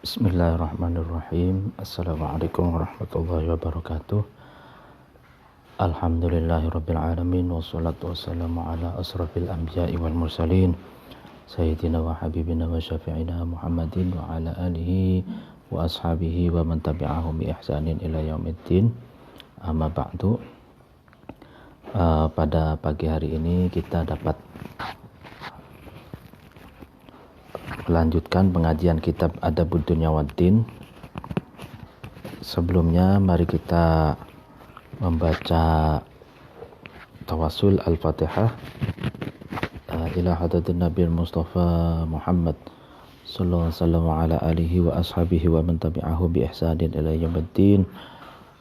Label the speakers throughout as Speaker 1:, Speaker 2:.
Speaker 1: Bismillahirrahmanirrahim. Assalamualaikum warahmatullahi wabarakatuh. Alhamdulillahirabbil alamin wassalatu wassalamu ala asrafil anbiya'i wal mursalin sayyidina wa habibina wa syafi'ina Muhammadin wa ala alihi wa ashabihi wa man tabi'ahum bi ihsanin ila yaumiddin. Amma ba'du. Pada pagi hari ini kita dapat melanjutkan pengajian kitab Adabud Dunya Waddin. Sebelumnya mari kita membaca tawassul Al-Fatihah ila hadratin Nabi Mustafa Muhammad sallallahu alaihi wasallam ala alihi wa ashabihi wa man tabi'ahu bi ihsanin ila yaumiddin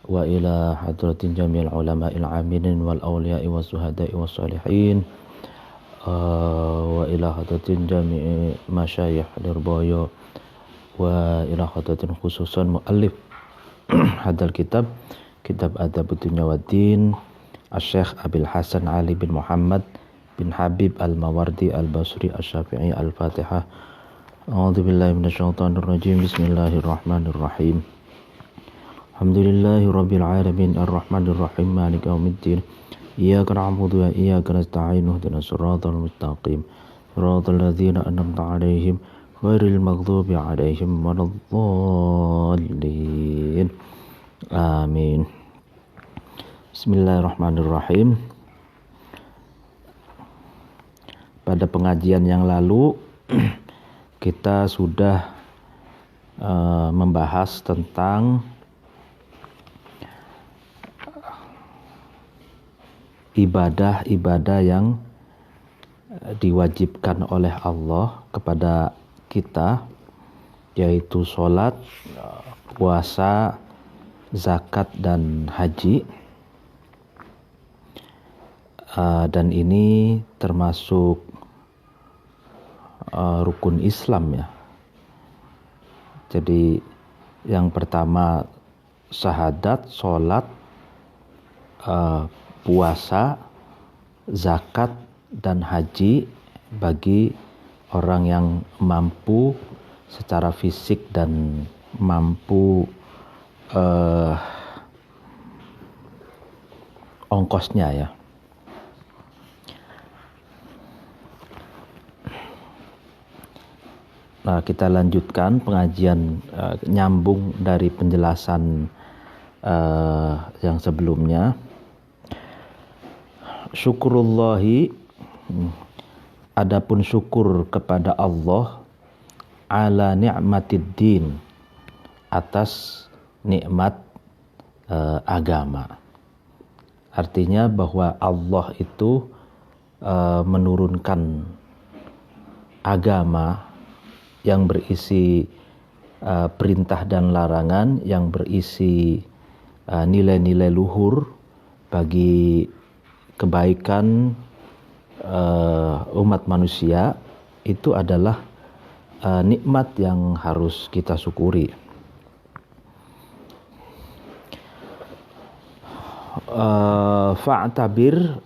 Speaker 1: wa ila hadratin jami'il ulama'il aminin wal awliya'i was suhada'i was salihin wa ila hadratin jami'i masyayikh Lirboyo wa ila hadratin khususan muallif hadal kitab Adabud Dunya Waddin Asy-Syaikh Abil Hasan Ali bin Muhammad bin Habib Al-Mawardi Al-Basri Asy-Syafi'i. Al-Fatihah. A'udzubillahi minasyaitonir rajim. Bismillahirrahmanirrahim. Alhamdulillahi rabbil alamin arrahmanir rahim maliki yaumiddin. Iyyaka na'budu wa iyyaka nasta'in ihdinas siratal mustaqim siratal ladzina an'amta 'alaihim ghairil maghdubi 'alaihim waladdallin. Amin. Bismillahirrahmanirrahim. Pada pengajian yang lalu kita sudah membahas tentang ibadah-ibadah yang diwajibkan oleh Allah kepada kita, yaitu sholat, puasa, zakat, dan haji. Dan ini termasuk rukun Islam ya. Jadi yang pertama syahadat, sholat, puasa, zakat, dan haji bagi orang yang mampu secara fisik dan mampu ongkosnya ya. Nah, kita lanjutkan pengajian nyambung dari penjelasan yang sebelumnya. Syukurullahi, adapun syukur kepada Allah ala ni'matid din, atas nikmat agama. Artinya bahwa Allah itu menurunkan agama yang berisi perintah dan larangan, yang berisi nilai-nilai luhur bagi kebaikan umat manusia. Itu adalah nikmat yang harus kita syukuri. Fa'tabir,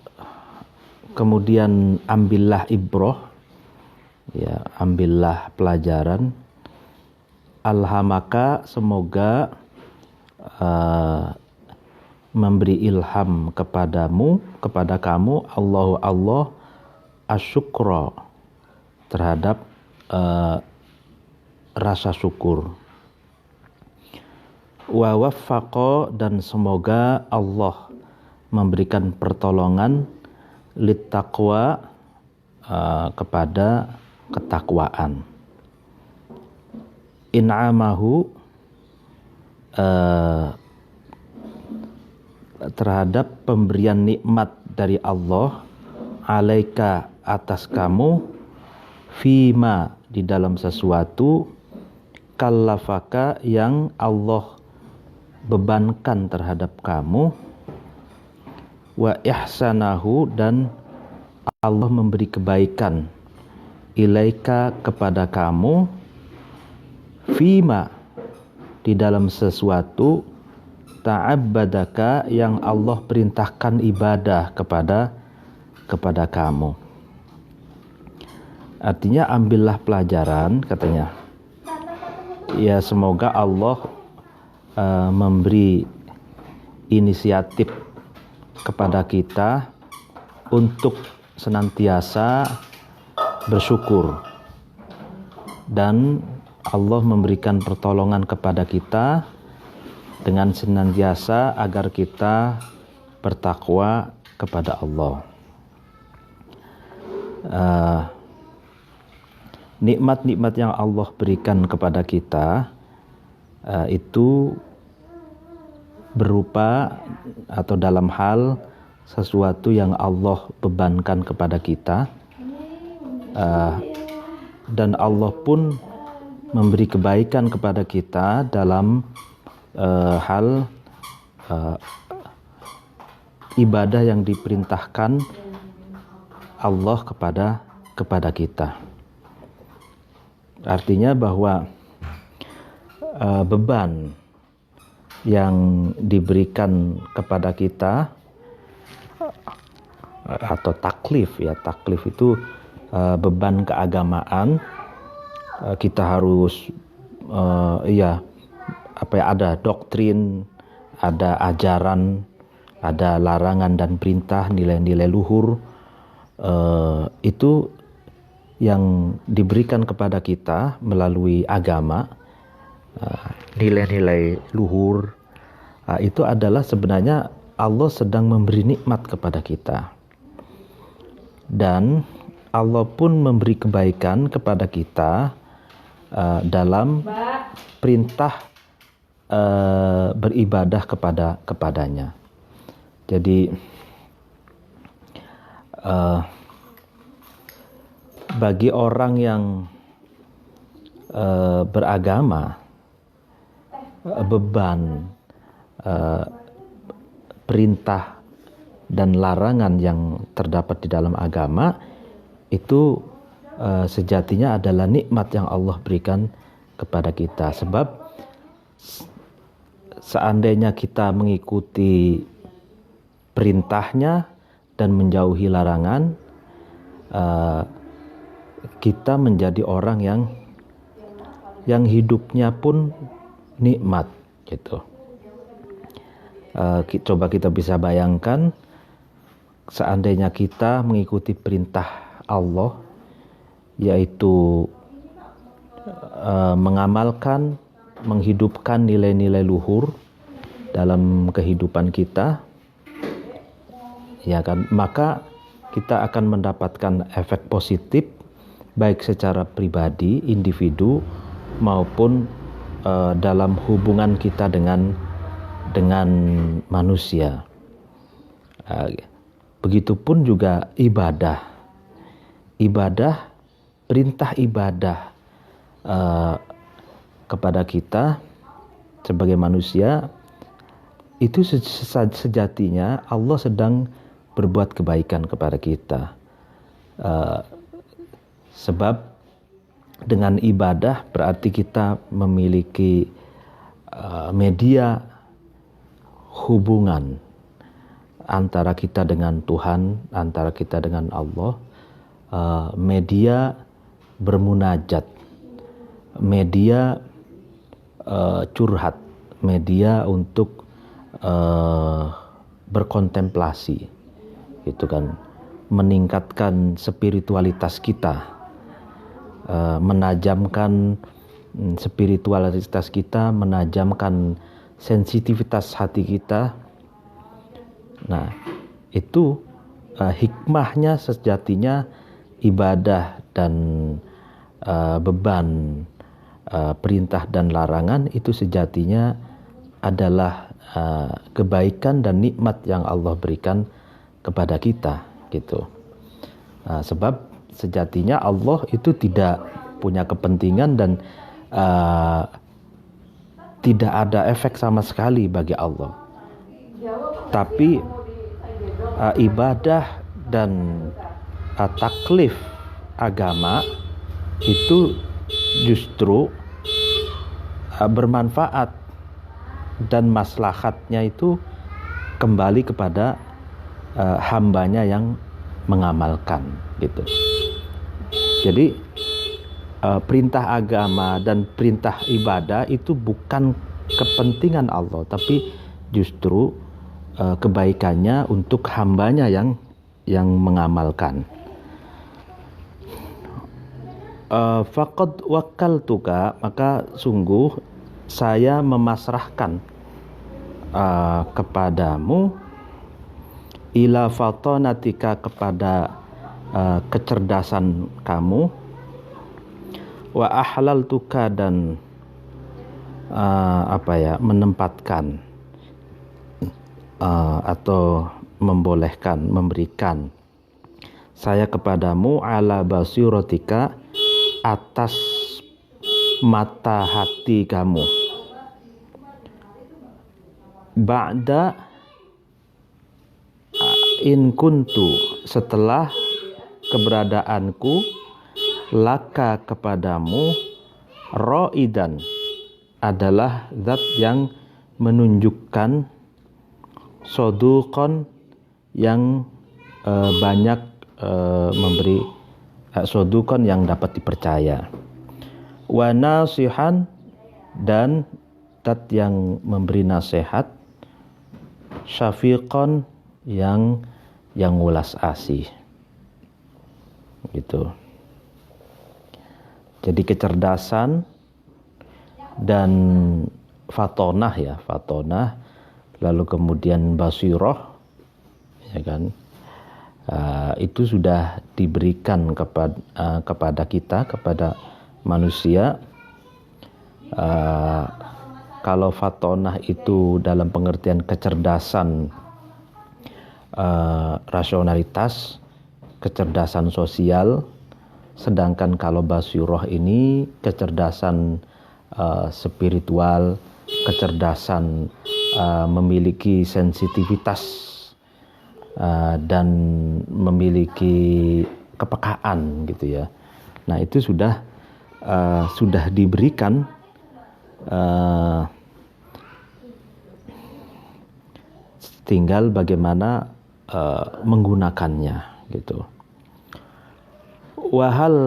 Speaker 1: kemudian ambillah ibrah ya, ambillah pelajaran. Alhamaka, semoga memberi ilham kepada kamu Allah asyukra, terhadap rasa syukur. Wa waffaqa, dan semoga Allah memberikan pertolongan littaqwa, kepada ketakwaan. In'amahu, terhadap pemberian nikmat dari Allah, alaika, atas kamu, fima, di dalam sesuatu, kallafaka, yang Allah bebankan terhadap kamu, wa ihsanahu, dan Allah memberi kebaikan, ilaika, kepada kamu, fima, di dalam sesuatu, ta'abbadaka, yang Allah perintahkan ibadah kepada kamu. Artinya ambillah pelajaran, katanya. ya semoga Allah memberi inisiatif kepada kita untuk senantiasa bersyukur, dan Allah memberikan pertolongan kepada kita dengan senantiasa agar kita bertakwa kepada Allah. Nikmat-nikmat yang Allah berikan kepada kita itu berupa atau dalam hal sesuatu yang Allah bebankan kepada kita, dan Allah pun memberi kebaikan kepada kita dalam hal ibadah yang diperintahkan Allah kepada kita. Artinya bahwa beban yang diberikan kepada kita atau taklif itu beban keagamaan. Kita harus ada doktrin, ada ajaran, ada larangan dan perintah, nilai-nilai luhur, itu yang diberikan kepada kita melalui agama. Nilai-nilai luhur itu adalah sebenarnya Allah sedang memberi nikmat kepada kita, dan Allah pun memberi kebaikan kepada kita dalam perintah beribadah kepadanya. Jadi bagi orang yang beragama, beban perintah dan larangan yang terdapat di dalam agama itu sejatinya adalah nikmat yang Allah berikan kepada kita. Sebab seandainya kita mengikuti perintahnya dan menjauhi larangan, kita menjadi orang yang hidupnya pun nikmat gitu. Coba kita bisa bayangkan, seandainya kita mengikuti perintah Allah, yaitu mengamalkan, menghidupkan nilai-nilai luhur dalam kehidupan kita, ya kan, maka kita akan mendapatkan efek positif baik secara pribadi, individu, maupun dalam hubungan kita dengan manusia. Begitupun juga ibadah, perintah ibadah kepada kita sebagai manusia itu sejatinya Allah sedang berbuat kebaikan kepada kita. Sebab dengan ibadah berarti kita memiliki media hubungan antara kita dengan Tuhan, antara kita dengan Allah, media bermunajat, media curhat, media untuk berkontemplasi, gitu kan, meningkatkan spiritualitas kita, menajamkan spiritualitas kita, menajamkan sensitivitas hati kita. Nah, itu hikmahnya sejatinya ibadah dan beban perintah dan larangan itu sejatinya adalah kebaikan dan nikmat yang Allah berikan kepada kita, gitu. Sebab sejatinya Allah itu tidak punya kepentingan dan tidak ada efek sama sekali bagi Allah. Tapi ibadah dan taklif agama itu justru bermanfaat dan maslahatnya itu kembali kepada hambanya yang mengamalkan, gitu. Jadi perintah agama dan perintah ibadah itu bukan kepentingan Allah, tapi justru kebaikannya untuk hambanya yang mengamalkan. Faqad wakkaltuka, maka sungguh saya memasrahkan kepadamu, ila fatanatika, kepada kecerdasan kamu, wa ahlaltuka, dan menempatkan atau membolehkan, memberikan saya kepadamu, ala basiratika, atas mata hati kamu, ba'da in kuntu, setelah keberadaanku, laka, kepadamu, ro'idan, adalah zat yang menunjukkan, soduqon, yang banyak memberi, soduqon, yang dapat dipercaya, wa nasihan, dan zat yang memberi nasihat, syafiqon, yang welas asih, gitu. Jadi kecerdasan dan fatonah, lalu kemudian basiroh, ya kan, itu sudah diberikan kepada kita, kepada manusia. Kalau fatonah itu dalam pengertian kecerdasan, rasionalitas, kecerdasan sosial, sedangkan kalau basiroh ini kecerdasan spiritual, kecerdasan memiliki sensitivitas dan memiliki kepekaan, gitu ya. Nah, itu sudah diberikan, tinggal bagaimana menggunakannya, gitu. Wahal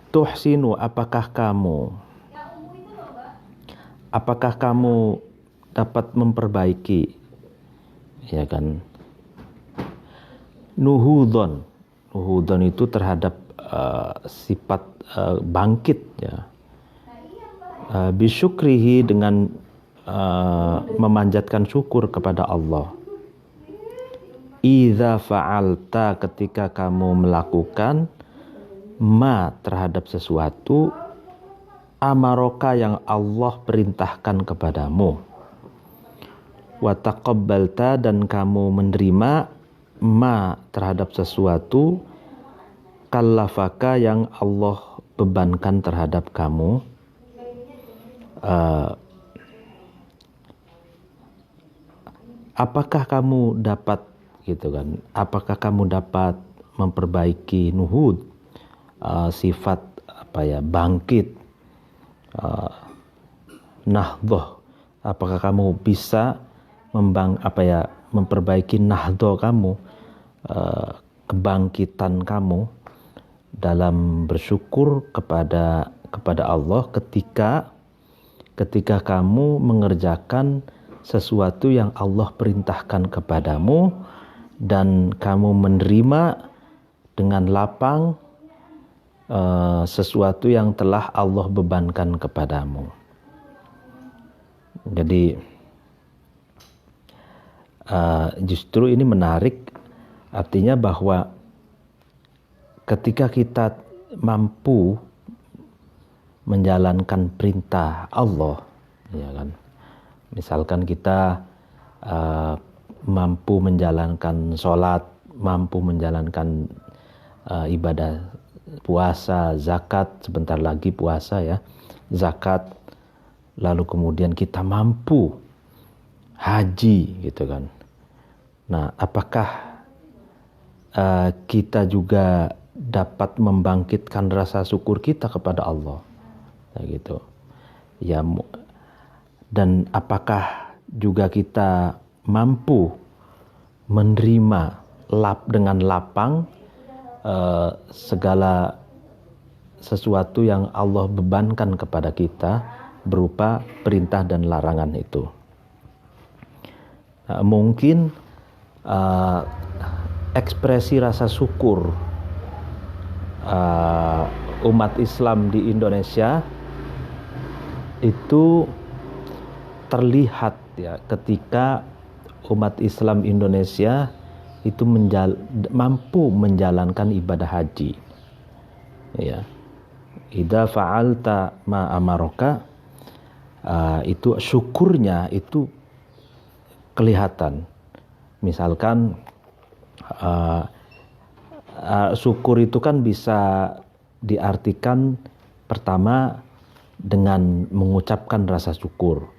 Speaker 1: tuhsinu, apakah kamu dapat memperbaiki, ya kan, nuhudon itu terhadap sifat bangkit, ya, bisyukrihi, dengan memanjatkan syukur kepada Allah, idza fa'alta, ketika kamu melakukan, ma, terhadap sesuatu, amaroka, yang Allah perintahkan kepadamu, wa taqabbalta, dan kamu menerima, ma, terhadap sesuatu, kallafaka, yang Allah bebankan terhadap kamu. Apakah kamu dapat, gitu kan, apakah kamu dapat memperbaiki nuhud, sifat bangkit, nahdoh, apakah kamu bisa memperbaiki nahdoh kamu, kebangkitan kamu dalam bersyukur kepada Allah ketika kamu mengerjakan sesuatu yang Allah perintahkan kepadamu, dan kamu menerima dengan lapang sesuatu yang telah Allah bebankan kepadamu. Jadi justru ini menarik, artinya bahwa ketika kita mampu menjalankan perintah Allah, ya kan, misalkan kita mampu menjalankan sholat, mampu menjalankan ibadah puasa, zakat, sebentar lagi puasa, ya, zakat, lalu kemudian kita mampu haji, gitu kan. Nah, apakah kita juga dapat membangkitkan rasa syukur kita kepada Allah, gitu ya, dan apakah juga kita mampu menerima dengan lapang segala sesuatu yang Allah bebankan kepada kita berupa perintah dan larangan itu. Mungkin ekspresi rasa syukur umat Islam di Indonesia itu terlihat ya ketika umat Islam Indonesia itu mampu menjalankan ibadah haji. Ya. Idza fa'alta ma amaraka, itu syukurnya itu kelihatan. Misalkan syukur itu kan bisa diartikan pertama dengan mengucapkan rasa syukur.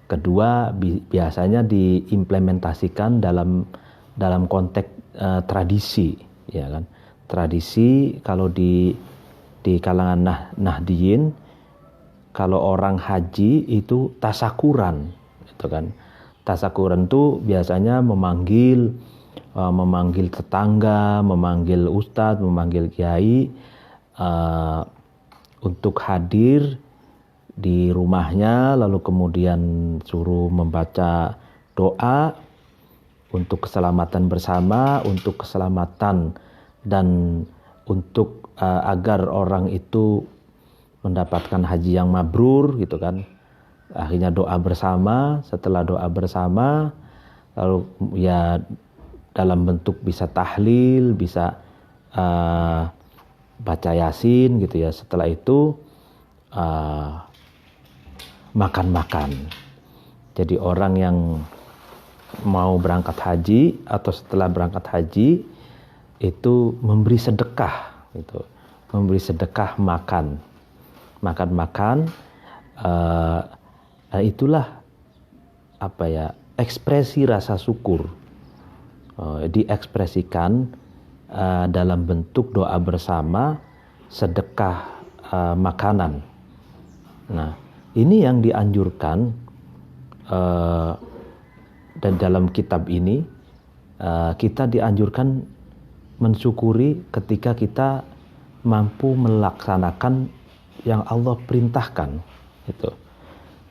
Speaker 1: Kedua biasanya diimplementasikan dalam konteks tradisi, ya kan? Tradisi kalau di kalangan Nahdiyin, kalau orang haji itu tasakuran, gitu kan? Tasakuran itu biasanya memanggil tetangga, memanggil ustadz, memanggil kiai untuk hadir di rumahnya, lalu kemudian suruh membaca doa untuk keselamatan bersama, untuk keselamatan dan untuk agar orang itu mendapatkan haji yang mabrur, gitu kan. Akhirnya doa bersama, setelah doa bersama lalu ya dalam bentuk bisa tahlil, bisa baca yasin gitu ya. Setelah itu makan-makan. Jadi orang yang mau berangkat haji atau setelah berangkat haji itu memberi sedekah gitu. Memberi sedekah makan. Itulah ekspresi rasa syukur. Diekspresikan dalam bentuk doa bersama, sedekah makanan. Nah, ini yang dianjurkan dan dalam kitab ini kita dianjurkan mensyukuri ketika kita mampu melaksanakan yang Allah perintahkan gitu.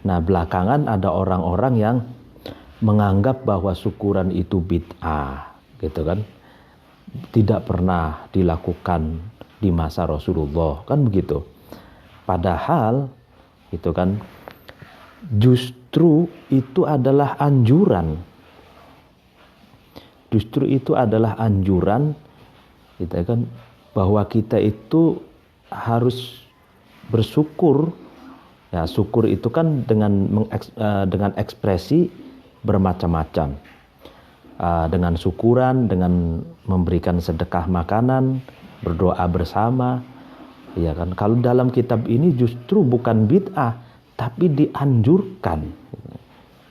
Speaker 1: Nah, belakangan ada orang-orang yang menganggap bahwa syukuran itu bid'ah gitu kan. Tidak pernah dilakukan di masa Rasulullah, kan begitu. Padahal itu kan justru itu adalah anjuran. Justru itu adalah anjuran gitu kan, bahwa kita itu harus bersyukur. Ya, syukur itu kan dengan ekspresi bermacam-macam. Dengan syukuran, dengan memberikan sedekah makanan, berdoa bersama. Ya kan, kalau dalam kitab ini justru bukan bid'ah, tapi dianjurkan.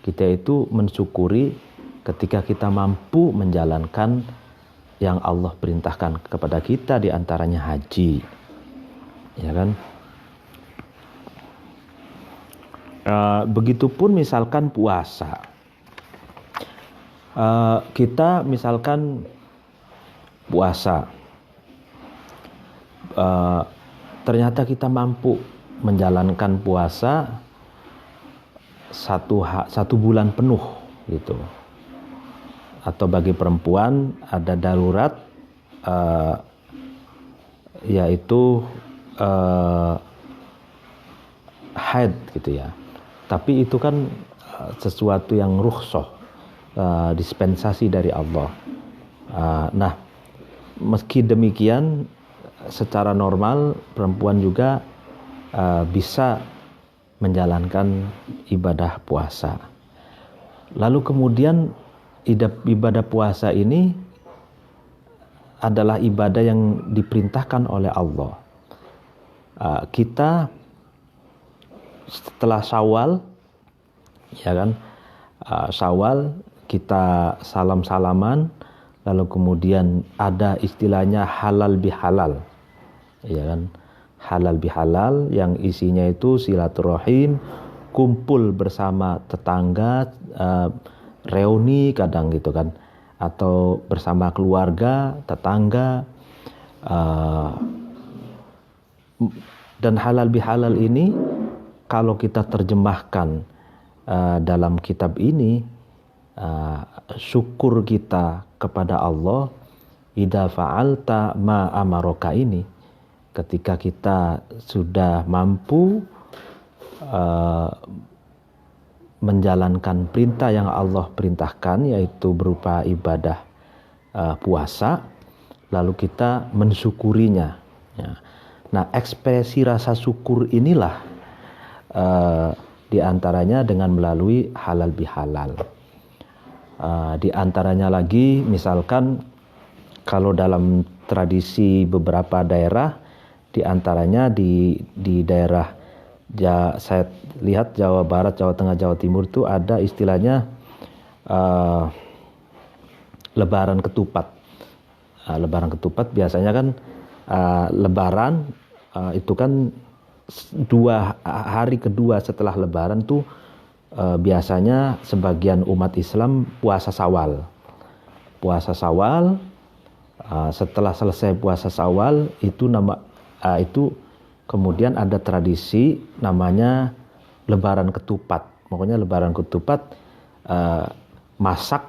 Speaker 1: Kita itu mensyukuri ketika kita mampu menjalankan yang Allah perintahkan kepada kita, diantaranya haji. Ya kan? Begitupun misalkan puasa. Kita misalkan puasa, ternyata kita mampu menjalankan puasa satu bulan penuh gitu. Atau bagi perempuan ada darurat yaitu haid gitu ya. Tapi itu kan sesuatu yang rukhsah, dispensasi dari Allah. Nah, meski demikian secara normal perempuan juga bisa menjalankan ibadah puasa. Lalu kemudian ibadah puasa ini adalah ibadah yang diperintahkan oleh Allah. Kita setelah Syawal, ya kan, Syawal kita salam-salaman, lalu kemudian ada istilahnya halal bihalal, ya kan, halal bihalal yang isinya itu silaturahim, kumpul bersama tetangga, reuni kadang gitu kan, atau bersama keluarga, tetangga, dan halal bihalal ini kalau kita terjemahkan dalam kitab ini, syukur kita kepada Allah idza fa'alta ma amaraka ini, ketika kita sudah mampu menjalankan perintah yang Allah perintahkan, yaitu berupa ibadah puasa, lalu kita mensyukurinya. Ya. Nah, ekspresi rasa syukur inilah diantaranya dengan melalui halal bihalal. Diantaranya lagi, misalkan kalau dalam tradisi beberapa daerah, diantaranya di daerah saya lihat Jawa Barat, Jawa Tengah, Jawa Timur itu ada istilahnya lebaran ketupat. Lebaran ketupat biasanya kan lebaran itu kan hari kedua setelah lebaran tuh biasanya sebagian umat Islam puasa Syawal. Setelah selesai puasa Syawal itu kemudian ada tradisi namanya lebaran ketupat. Pokoknya lebaran ketupat, masak,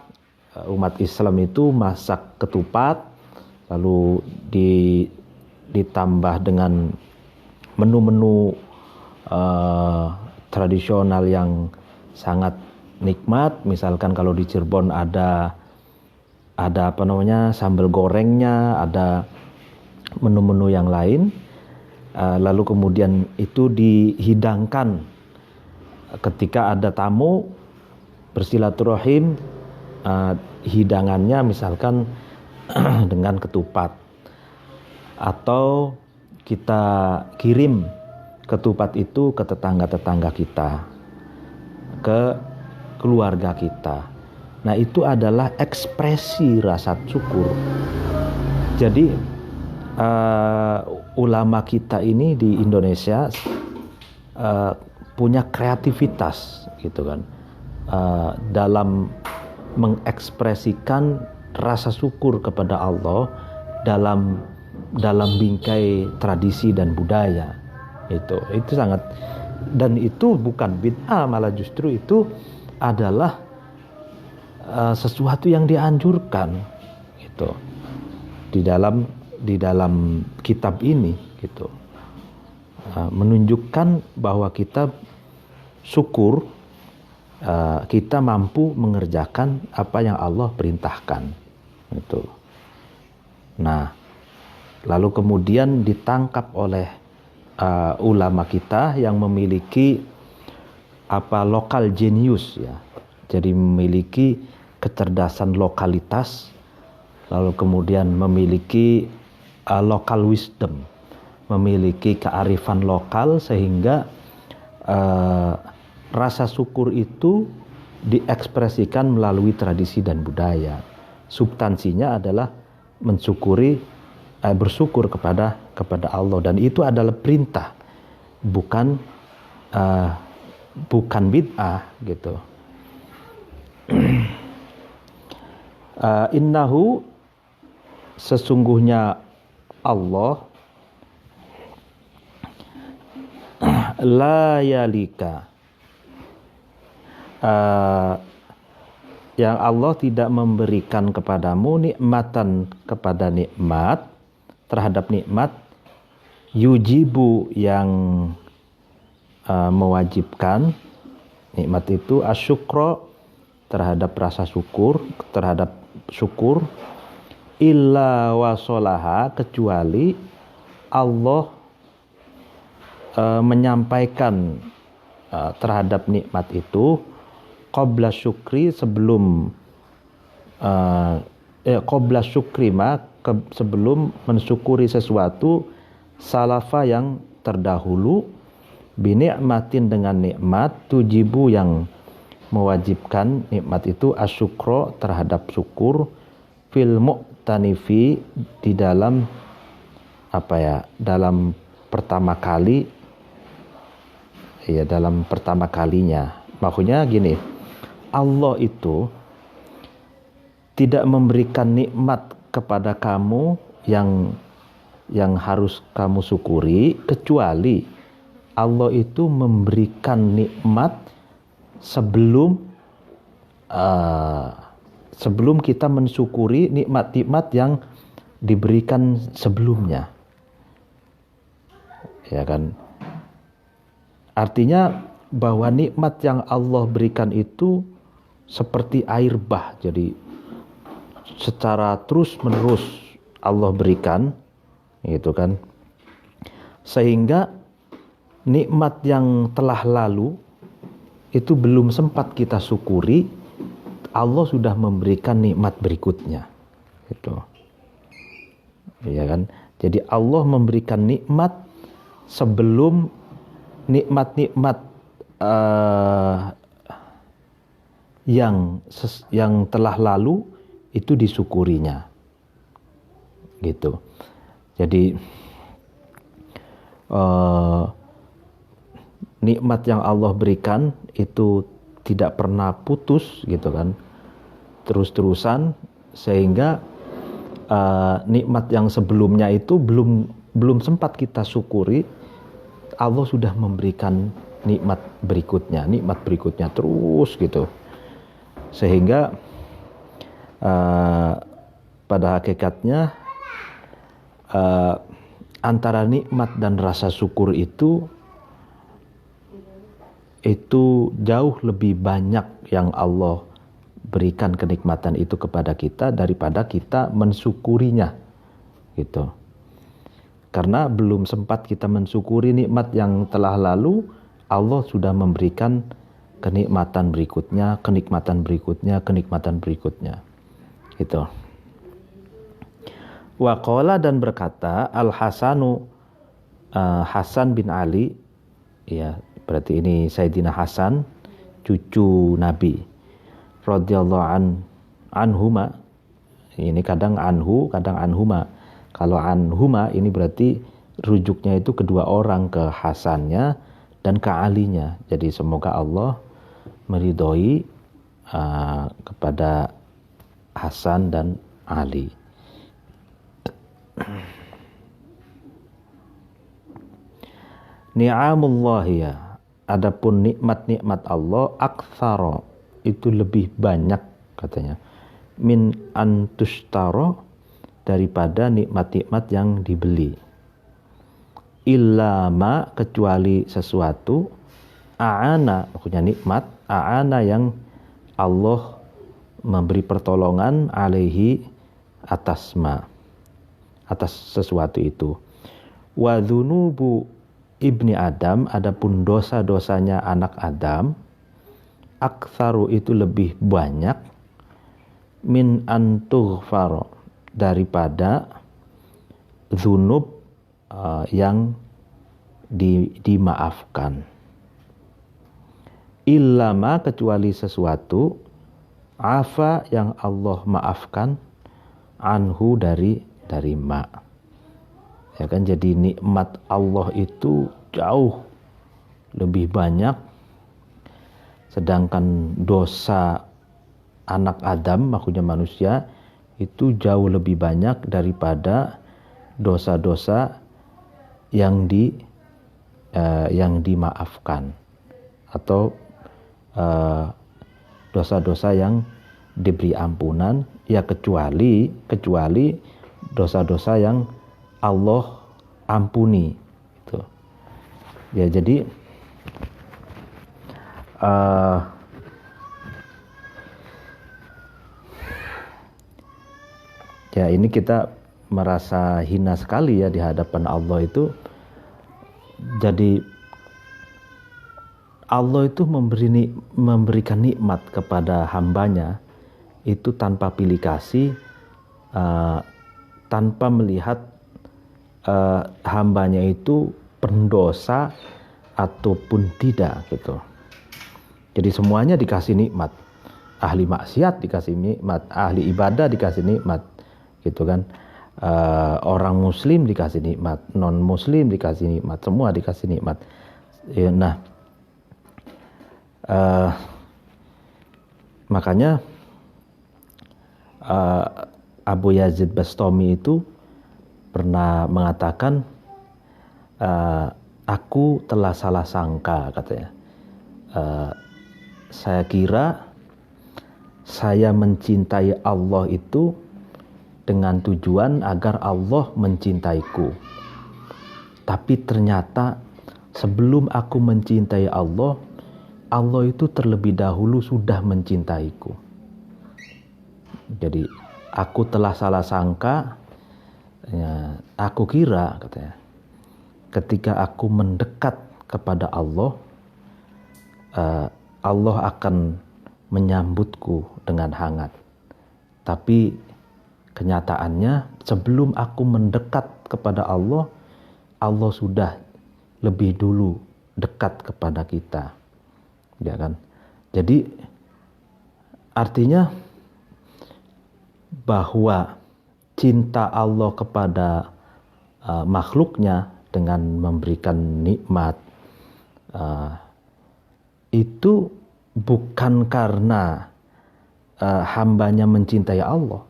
Speaker 1: umat Islam itu masak ketupat, lalu ditambah dengan menu-menu tradisional yang sangat nikmat. Misalkan kalau di Cirebon ada sambal gorengnya, ada menu-menu yang lain. Lalu kemudian itu dihidangkan ketika ada tamu bersilaturahim, hidangannya misalkan dengan ketupat, atau kita kirim ketupat itu ke tetangga-tetangga kita, ke keluarga kita. Nah, itu adalah ekspresi rasa syukur. Jadi ulama kita ini di Indonesia punya kreativitas gitu kan, dalam mengekspresikan rasa syukur kepada Allah dalam bingkai tradisi dan budaya. Itu sangat, dan itu bukan bid'ah, malah justru itu adalah sesuatu yang dianjurkan gitu di dalam kitab ini gitu. Menunjukkan bahwa kita syukur, kita mampu mengerjakan apa yang Allah perintahkan gitu. Nah, lalu kemudian ditangkap oleh ulama kita yang memiliki lokal genius ya. Jadi memiliki kecerdasan lokalitas, lalu kemudian memiliki local wisdom, memiliki kearifan lokal, sehingga rasa syukur itu diekspresikan melalui tradisi dan budaya. Substansinya adalah bersyukur kepada Allah, dan itu adalah perintah, bukan bid'ah gitu. Innahu, sesungguhnya Allah, la yalika, yang Allah tidak memberikan kepadamu nikmatan kepada nikmat, terhadap nikmat, yujibu, yang mewajibkan nikmat itu, asyukro, terhadap rasa syukur, terhadap syukur, illa wasolaha, kecuali Allah menyampaikan terhadap nikmat itu qabla syukri, sebelum qabla syukri, sebelum mensyukuri sesuatu, salafa, yang terdahulu, binikmatin, dengan nikmat, tujibu, yang mewajibkan nikmat itu, asyukro, terhadap syukur, fil mu'tanifi, di dalam dalam pertama kali, ya, dalam pertama kalinya. Maksudnya gini, Allah itu tidak memberikan nikmat kepada kamu yang harus kamu syukuri, kecuali Allah itu memberikan nikmat sebelum kita mensyukuri nikmat-nikmat yang diberikan sebelumnya. Ya kan? Artinya bahwa nikmat yang Allah berikan itu seperti air bah. Jadi secara terus-menerus Allah berikan, gitu kan. Sehingga nikmat yang telah lalu itu belum sempat kita syukuri, Allah sudah memberikan nikmat berikutnya. Gitu. Ya kan? Jadi Allah memberikan nikmat sebelum nikmat-nikmat yang telah lalu itu disyukurinya. Gitu. Jadi nikmat yang Allah berikan itu tidak pernah putus, gitu kan, terus-terusan, sehingga nikmat yang sebelumnya itu belum sempat kita syukuri, Allah sudah memberikan nikmat berikutnya terus, gitu. Sehingga pada hakikatnya antara nikmat dan rasa syukur itu jauh lebih banyak yang Allah berikan kenikmatan itu kepada kita daripada kita mensyukurinya, gitu. Karena belum sempat kita mensyukuri nikmat yang telah lalu, Allah sudah memberikan kenikmatan berikutnya, gitu. Wa qala, dan berkata Al-Hasanu, Hasan bin Ali, ya berarti ini Sayyidina Hasan, cucu Nabi radhiyallahu anhuma. Ini kadang anhu, kadang anhuma. Kalau anhuma ini berarti rujuknya itu kedua orang, ke Hasannya dan ke Alinya. Jadi semoga Allah meridhoi kepada Hasan dan Ali. Ni'amullahi, ya, adapun nikmat-nikmat Allah, aktsara, itu lebih banyak katanya, min antustaro, daripada nikmat-nikmat yang dibeli. Illa ma, kecuali sesuatu, a'ana, maksudnya nikmat, a'ana yang Allah memberi pertolongan, alaihi, atas sesuatu itu. Wa dzunubu ibni Adam, adapun dosa-dosanya anak Adam, aktsaru, itu lebih banyak, min antughfaro, daripada dzunub yang dimaafkan. Illama, kecuali sesuatu, afa, yang Allah maafkan, anhu, dari ma. Ya kan, jadi nikmat Allah itu jauh lebih banyak, sedangkan dosa anak Adam, maksudnya manusia, itu jauh lebih banyak daripada dosa-dosa yang dimaafkan, atau dosa-dosa yang diberi ampunan, ya kecuali dosa-dosa yang Allah ampuni, gitu. Ya, jadi ya ini kita merasa hina sekali ya di hadapan Allah itu. Jadi Allah itu memberikan nikmat kepada hambanya itu tanpa pilih kasih, tanpa melihat hambanya itu pendosa ataupun tidak, gitu. Jadi semuanya dikasih nikmat. Ahli maksiat dikasih nikmat, ahli ibadah dikasih nikmat, gitu kan. Orang muslim dikasih nikmat, non muslim dikasih nikmat, semua dikasih nikmat. Nah, makanya Abu Yazid Bastami itu pernah mengatakan, aku telah salah sangka, katanya. Saya kira saya mencintai Allah itu dengan tujuan agar Allah mencintaiku. Tapi ternyata sebelum aku mencintai Allah, Allah itu terlebih dahulu sudah mencintaiku. Jadi aku telah salah sangka, ya, aku kira, katanya, ketika aku mendekat kepada Allah, Allah akan menyambutku dengan hangat. Tapi kenyataannya sebelum aku mendekat kepada Allah, Allah sudah lebih dulu dekat kepada kita, ya kan? Jadi artinya bahwa cinta Allah kepada makhluknya dengan memberikan nikmat, itu bukan karena hambanya mencintai Allah.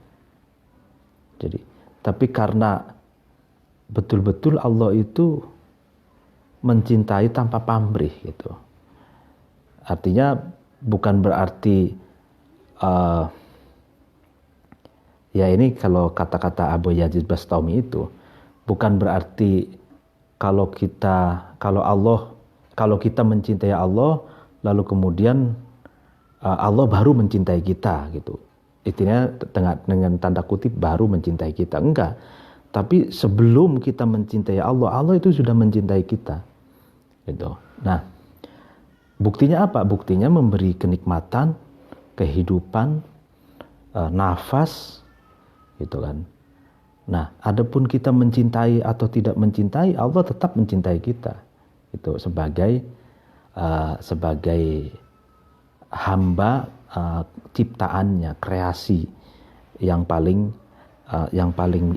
Speaker 1: Jadi, tapi karena betul-betul Allah itu mencintai tanpa pamrih gitu. Artinya bukan berarti ya ini kalau kata-kata Abu Yazid Bastami itu bukan berarti kalau kita mencintai Allah lalu kemudian Allah baru mencintai kita gitu. Intinya dengan tanda kutip baru mencintai kita, enggak. Tapi sebelum kita mencintai Allah, Allah itu sudah mencintai kita. Gitu. Nah, buktinya apa? Buktinya memberi kenikmatan, kehidupan, nafas, gitu kan. Nah, adapun kita mencintai atau tidak mencintai, Allah tetap mencintai kita. Itu sebagai hamba ciptaannya, kreasi yang paling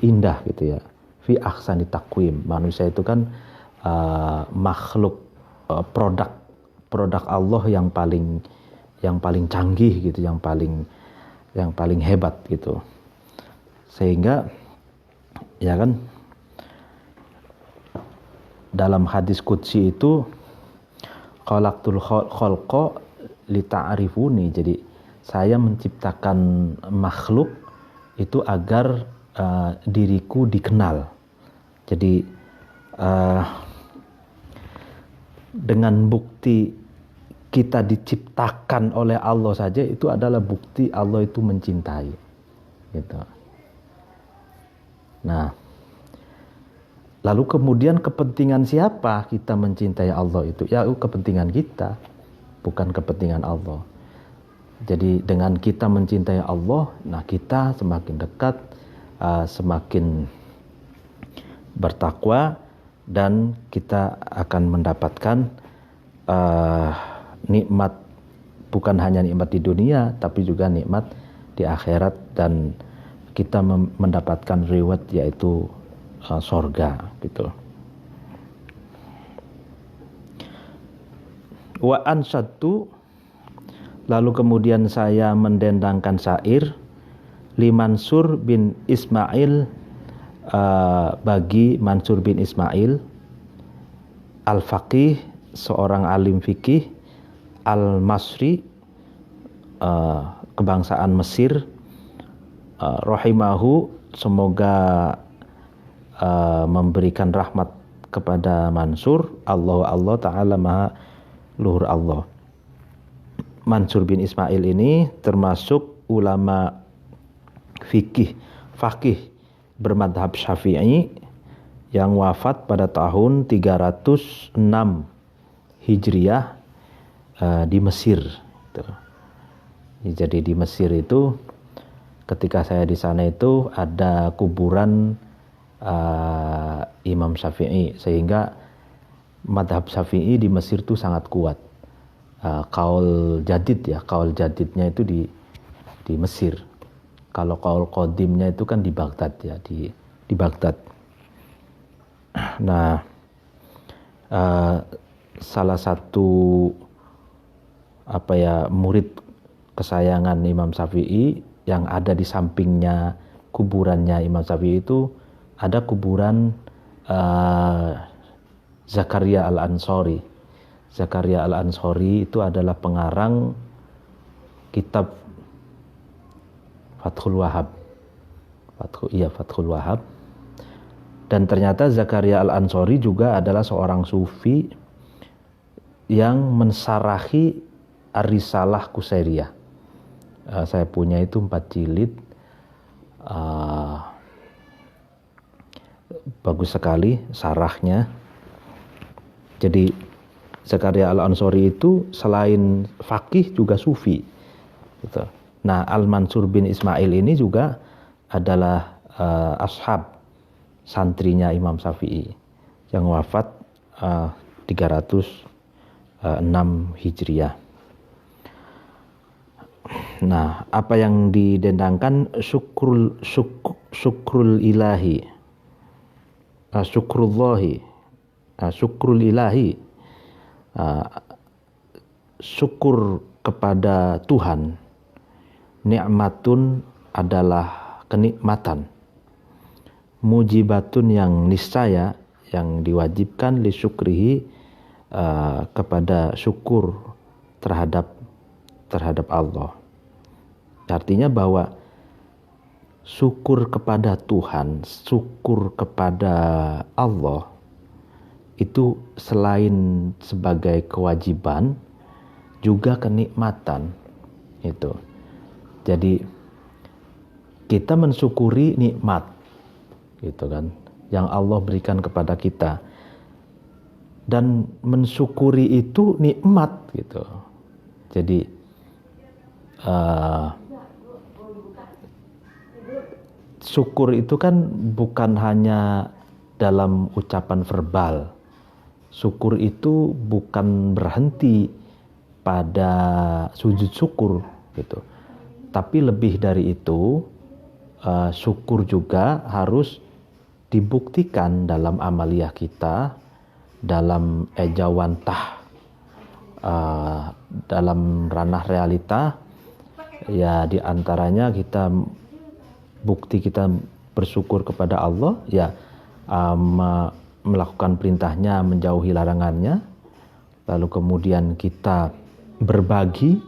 Speaker 1: indah gitu ya. Fi ahsani taqwim. Manusia itu kan makhluk produk Allah yang paling canggih gitu, yang paling hebat gitu. Sehingga ya kan dalam hadis qudsi itu khalaqtul khalqa li ta'rifuni. Jadi saya menciptakan makhluk itu agar diriku dikenal. Jadi dengan bukti kita diciptakan oleh Allah saja itu adalah bukti Allah itu mencintai. Gitu. Nah, lalu kemudian kepentingan siapa kita mencintai Allah itu? Ya kepentingan kita, bukan kepentingan Allah. Jadi dengan kita mencintai Allah, nah kita semakin dekat, semakin bertakwa, dan kita akan mendapatkan nikmat, bukan hanya nikmat di dunia, tapi juga nikmat di akhirat, dan kita mendapatkan reward yaitu sorga gitu. Wa ansatu, lalu kemudian saya mendendangkan syair li Mansur bin Ismail, bagi Mansur bin Ismail al-faqih, seorang alim fikih, al-Masri, kebangsaan Mesir, rahimahu, semoga memberikan rahmat kepada Mansur, Allah Ta'ala maha luhur Allah. Mansur bin Ismail ini termasuk ulama faqih bermadhab Syafi'i yang wafat pada tahun 306 Hijriah di Mesir. Jadi di Mesir itu ketika saya di sana itu ada kuburan Imam Syafi'i, sehingga madhab Syafi'i di Mesir itu sangat kuat. Qaul jadidnya itu di Mesir. Kalau qaul qadimnya itu kan di Baghdad ya, di Baghdad. Nah, salah satu murid kesayangan Imam Syafi'i yang ada di sampingnya kuburannya Imam Syafi'i itu ada kuburan Zakaria Al-Ansori. Zakaria Al-Ansori itu adalah pengarang kitab Fathul Wahab. Fathul Wahab. Dan ternyata Zakaria Al-Ansori juga adalah seorang sufi yang mensarahi Ar-Risalah Qusairiyah. Saya punya itu 4 jilid. Bagus sekali sarahnya. Jadi Zakaria Al-Ansori itu selain faqih juga sufi gitu. Nah, Al-Mansur bin Ismail ini juga adalah ashab santrinya Imam Syafi'i yang wafat 306 Hijriah. Nah, apa yang didendangkan syukrul ilahi, syukrul ilahi, syukur kepada Tuhan. Ni'matun adalah kenikmatan. Mujibatun yang niscaya, yang diwajibkan li syukrihi, kepada syukur terhadap Allah. Artinya bahwa syukur kepada Tuhan, syukur kepada Allah itu selain sebagai kewajiban juga kenikmatan itu. Jadi kita mensyukuri nikmat gitu kan yang Allah berikan kepada kita, dan mensyukuri itu nikmat gitu. Jadi syukur itu kan bukan hanya dalam ucapan verbal. Syukur itu bukan berhenti pada sujud syukur gitu. Tapi lebih dari itu, syukur juga harus dibuktikan dalam amaliyah kita, dalam ejawantah, dalam ranah realita. Ya, diantaranya bukti kita bersyukur kepada Allah, ya melakukan perintahnya, menjauhi larangannya. Lalu kemudian kita berbagi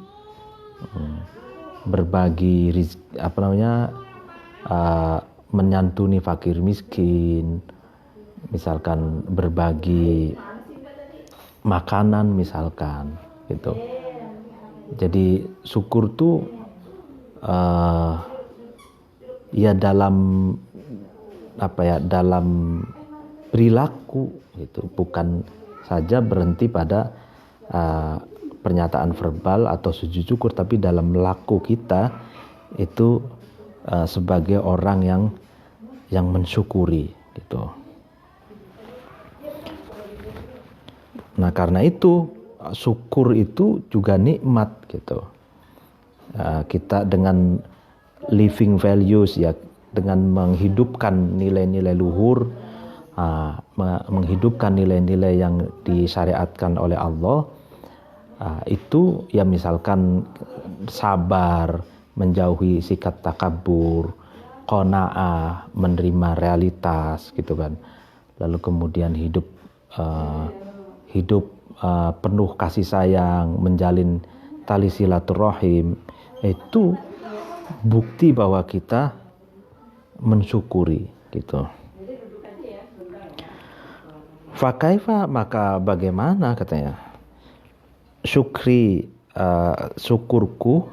Speaker 1: menyantuni fakir miskin, misalkan berbagi makanan misalkan gitu. Jadi syukur tuh ya dalam perilaku gitu, bukan saja berhenti pada pernyataan verbal atau sujud syukur, tapi dalam laku kita itu sebagai orang yang mensyukuri gitu. Nah, karena itu syukur itu juga nikmat gitu. Kita dengan living values, ya, dengan menghidupkan nilai-nilai luhur, menghidupkan nilai-nilai yang disyariatkan oleh Allah, itu ya misalkan sabar, menjauhi sikap takabur, qanaah, menerima realitas gitu kan. Lalu kemudian hidup penuh kasih sayang, menjalin tali silaturahim, itu bukti bahwa kita mensyukuri gitu. Fakaifa, maka bagaimana katanya, syukurku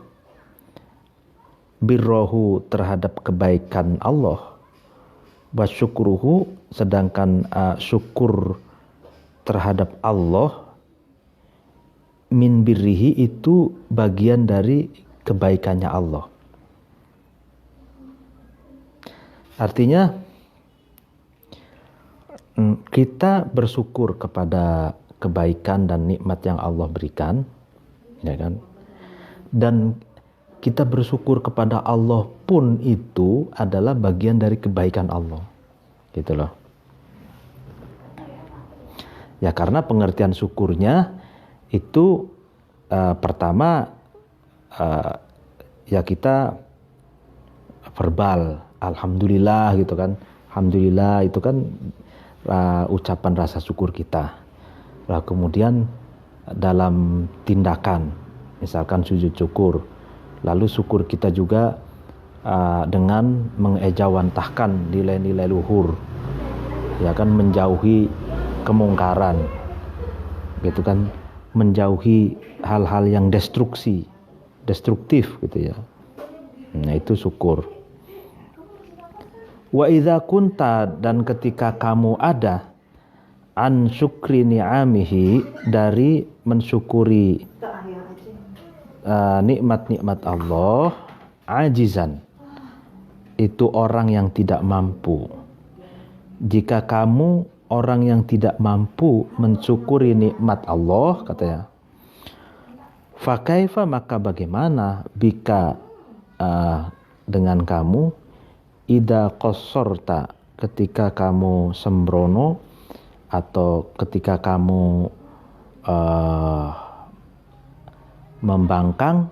Speaker 1: birrohu terhadap kebaikan Allah, wasyukruhu sedangkan syukur terhadap Allah, min birrihi itu bagian dari kebaikannya Allah. Artinya kita bersyukur kepada kebaikan dan nikmat yang Allah berikan, ya kan? Dan kita bersyukur kepada Allah pun itu adalah bagian dari kebaikan Allah, gitu loh. Ya, karena pengertian syukurnya itu pertama ya kita verbal, alhamdulillah gitu kan, Alhamdulillah itu kan ucapan rasa syukur kita. Lalu kemudian dalam tindakan, misalkan sujud syukur, lalu syukur kita juga dengan mengejawantahkan nilai-nilai luhur, ya kan, menjauhi kemungkaran, gitu kan, menjauhi hal-hal yang destruktif gitu ya. Nah itu syukur. Wa idza kunta, dan ketika kamu ada, an syukri ni'amihi, dari mensyukuri nikmat-nikmat Allah, ajizan, itu orang yang tidak mampu. Jika kamu orang yang tidak mampu mensyukuri nikmat Allah, katanya, fakaifa, maka bagaimana, bika, dengan kamu, ida qasorta, ketika kamu sembrono atau ketika kamu membangkang,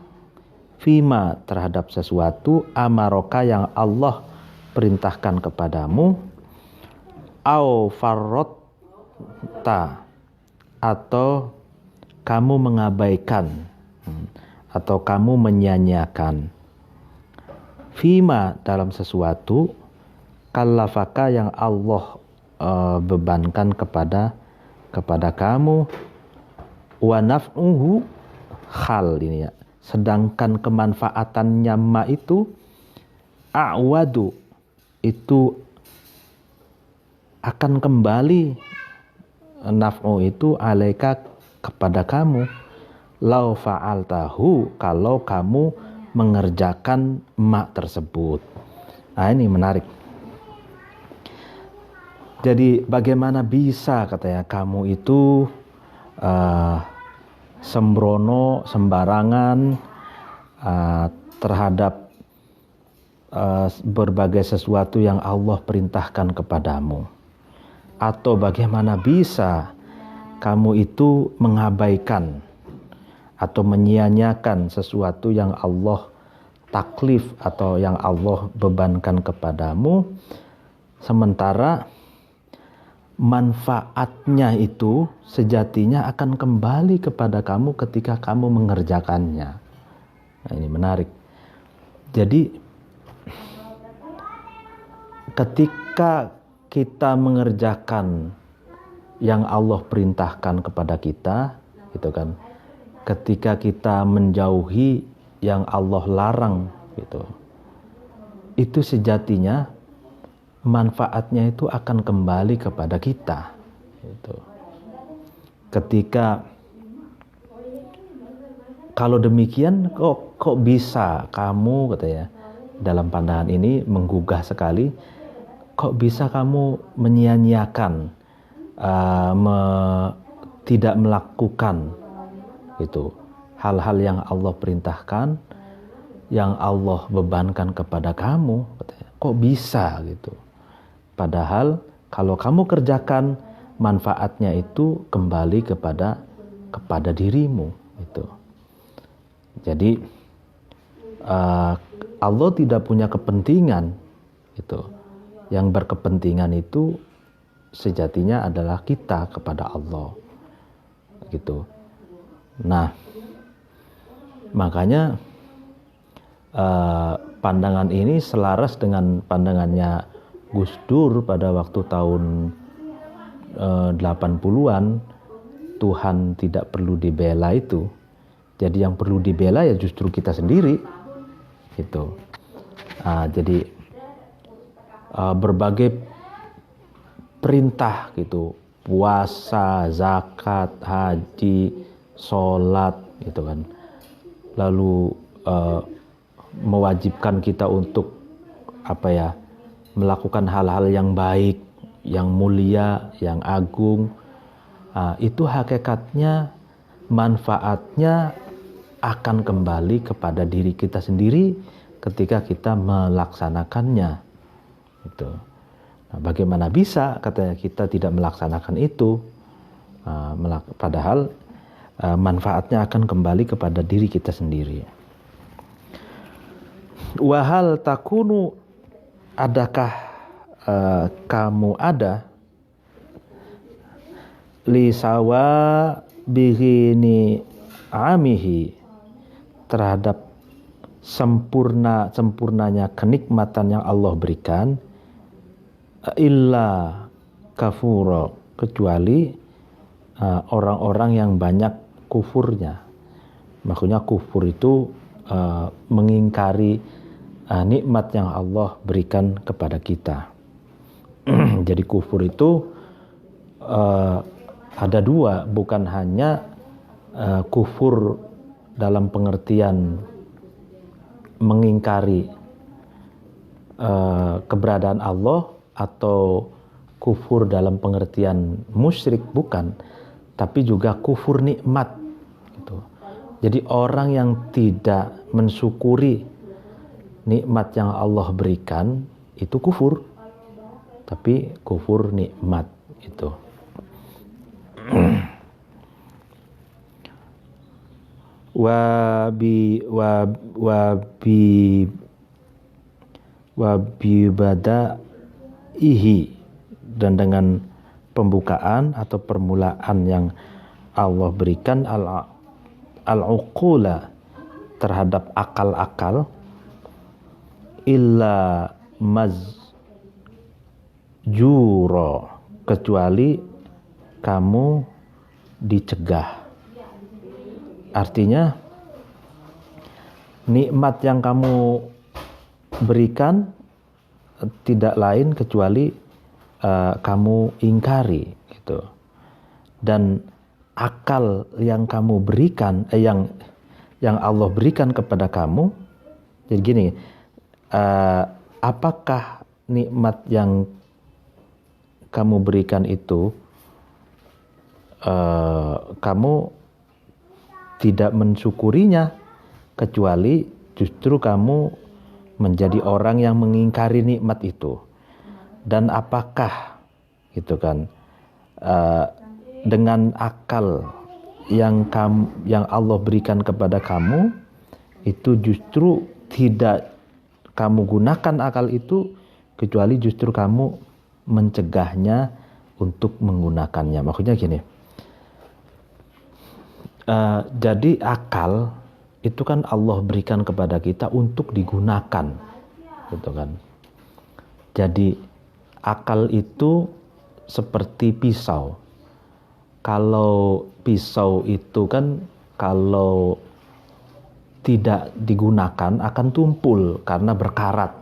Speaker 1: fima, terhadap sesuatu, amaroka, yang Allah perintahkan kepadamu, au farrotta, atau kamu mengabaikan atau kamu menyanyiakan, fima, dalam sesuatu, kallafaka, yang Allah bebankan kepada kamu, wa naf'uhu, hal ini ya, sedangkan kemanfaatannya ma itu, a'wadu, itu akan kembali, naf'u itu, alaika, kepada kamu, lau fa'altahu, kalau kamu mengerjakan ma tersebut. Nah ini menarik. Jadi bagaimana bisa, katanya, kamu itu sembrono, sembarangan terhadap berbagai sesuatu yang Allah perintahkan kepadamu, atau bagaimana bisa kamu itu mengabaikan atau menyia-nyiakan sesuatu yang Allah taklif atau yang Allah bebankan kepadamu, sementara manfaatnya itu sejatinya akan kembali kepada kamu ketika kamu mengerjakannya. Nah ini menarik. Jadi ketika kita mengerjakan yang Allah perintahkan kepada kita, gitu kan, ketika kita menjauhi yang Allah larang, gitu, itu sejatinya manfaatnya itu akan kembali kepada kita, gitu. Ketika kalau demikian, kok bisa kamu, katanya, dalam pandangan ini menggugah sekali, kok bisa kamu menyia-nyiakan, tidak melakukan itu hal-hal yang Allah perintahkan, yang Allah bebankan kepada kamu, katanya, kok bisa gitu. Padahal kalau kamu kerjakan, manfaatnya itu kembali kepada dirimu itu. Jadi Allah tidak punya kepentingan itu. Yang berkepentingan itu sejatinya adalah kita kepada Allah gitu. Nah, makanya pandangan ini selaras dengan pandangannya Gus Dur pada waktu tahun 80-an, Tuhan tidak perlu dibela itu. Jadi yang perlu dibela ya justru kita sendiri gitu. Jadi berbagai perintah gitu, puasa, zakat, haji, sholat gitu kan, lalu mewajibkan kita untuk melakukan hal-hal yang baik, yang mulia, yang agung. Itu hakikatnya manfaatnya akan kembali kepada diri kita sendiri ketika kita melaksanakannya. Itu. Nah, bagaimana bisa, katanya, kita tidak melaksanakan itu, padahal manfaatnya akan kembali kepada diri kita sendiri. Wahal takunu, adakah kamu ada li sawa bihini amihi, terhadap sempurnanya kenikmatan yang Allah berikan, illa kafuro, kecuali orang-orang yang banyak kufurnya. Maksudnya kufur itu mengingkari nikmat yang Allah berikan kepada kita. Jadi kufur itu ada dua, bukan hanya kufur dalam pengertian mengingkari keberadaan Allah, atau kufur dalam pengertian musyrik, bukan, tapi juga kufur nikmat gitu. Jadi orang yang tidak mensyukuri nikmat yang Allah berikan itu kufur, tapi kufur nikmat itu. Badaihi, dan dengan pembukaan atau permulaan yang Allah berikan al-uqula, terhadap akal-akal, illa mazjuro, kecuali kamu dicegah. Artinya nikmat yang kamu berikan tidak lain kecuali kamu ingkari gitu. Dan akal yang kamu berikan, yang Allah berikan kepada kamu, jadi gini, apakah nikmat yang kamu berikan itu kamu tidak mensyukurinya, kecuali justru kamu menjadi orang yang mengingkari nikmat itu. Dan apakah gitu kan, dengan akal yang Allah berikan kepada kamu itu justru tidak kamu gunakan akal itu, kecuali justru kamu mencegahnya untuk menggunakannya. Maksudnya gini, jadi akal itu kan Allah berikan kepada kita untuk digunakan, gitu kan. Jadi akal itu seperti pisau. Kalau pisau itu kan kalau tidak digunakan akan tumpul karena berkarat.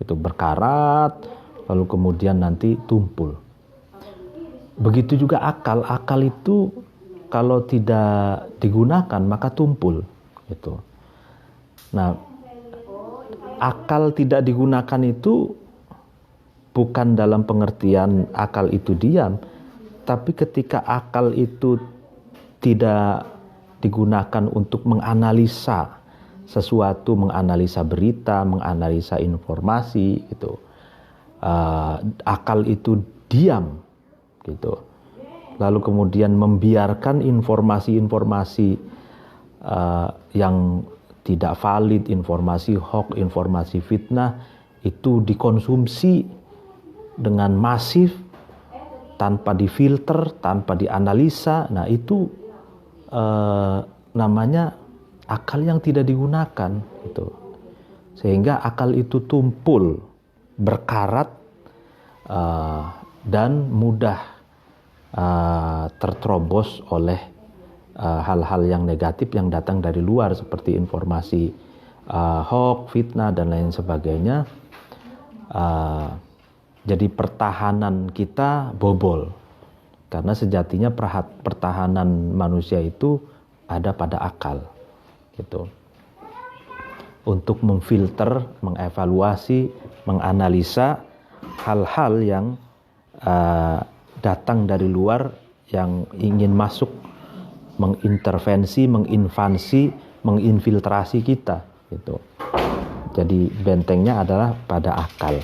Speaker 1: Itu berkarat lalu kemudian nanti tumpul. Begitu juga akal itu kalau tidak digunakan maka tumpul gitu. Nah, akal tidak digunakan itu bukan dalam pengertian akal itu diam, tapi ketika akal itu tidak digunakan untuk menganalisa sesuatu, menganalisa berita, menganalisa informasi gitu. Akal itu diam gitu. Lalu kemudian membiarkan informasi-informasi yang tidak valid, informasi hoax, informasi fitnah itu dikonsumsi dengan masif tanpa difilter, tanpa dianalisa. Nah itu namanya akal yang tidak digunakan gitu. Sehingga akal itu tumpul, berkarat, dan mudah terterobos oleh hal-hal yang negatif yang datang dari luar, seperti informasi hoax, fitnah dan lain sebagainya. Jadi pertahanan kita bobol, karena sejatinya pertahanan manusia itu ada pada akal gitu. Untuk memfilter, mengevaluasi, menganalisa hal-hal yang datang dari luar yang ingin masuk, mengintervensi, menginvasi, menginfiltrasi kita gitu. Jadi bentengnya adalah pada akal.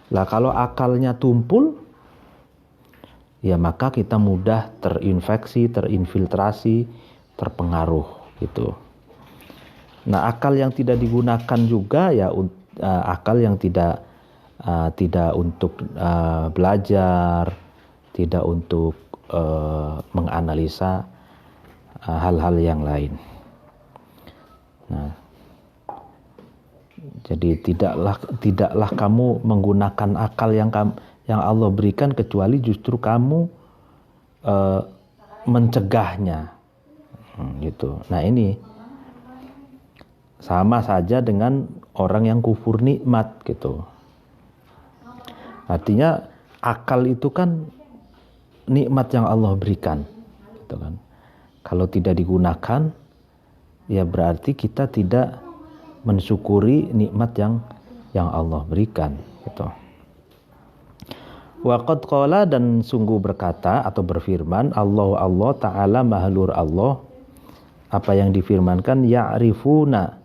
Speaker 1: Lah kalau akalnya tumpul, ya maka kita mudah terinfeksi, terinfiltrasi, terpengaruh gitu. Nah, akal yang tidak digunakan juga ya akal yang tidak tidak untuk belajar, tidak untuk menganalisa hal-hal yang lain. Nah, jadi tidaklah kamu menggunakan akal yang Allah berikan kecuali justru kamu mencegahnya, gitu. Nah, ini sama saja dengan orang yang kufur nikmat, gitu. Artinya akal itu kan nikmat yang Allah berikan, gitu kan. Kalau tidak digunakan, ya berarti kita tidak mensyukuri nikmat yang Allah berikan, gitu. Wa qad qala, dan sungguh berkata atau berfirman Allah Ta'ala mahlur Allah, apa yang difirmankan, ya'rifuna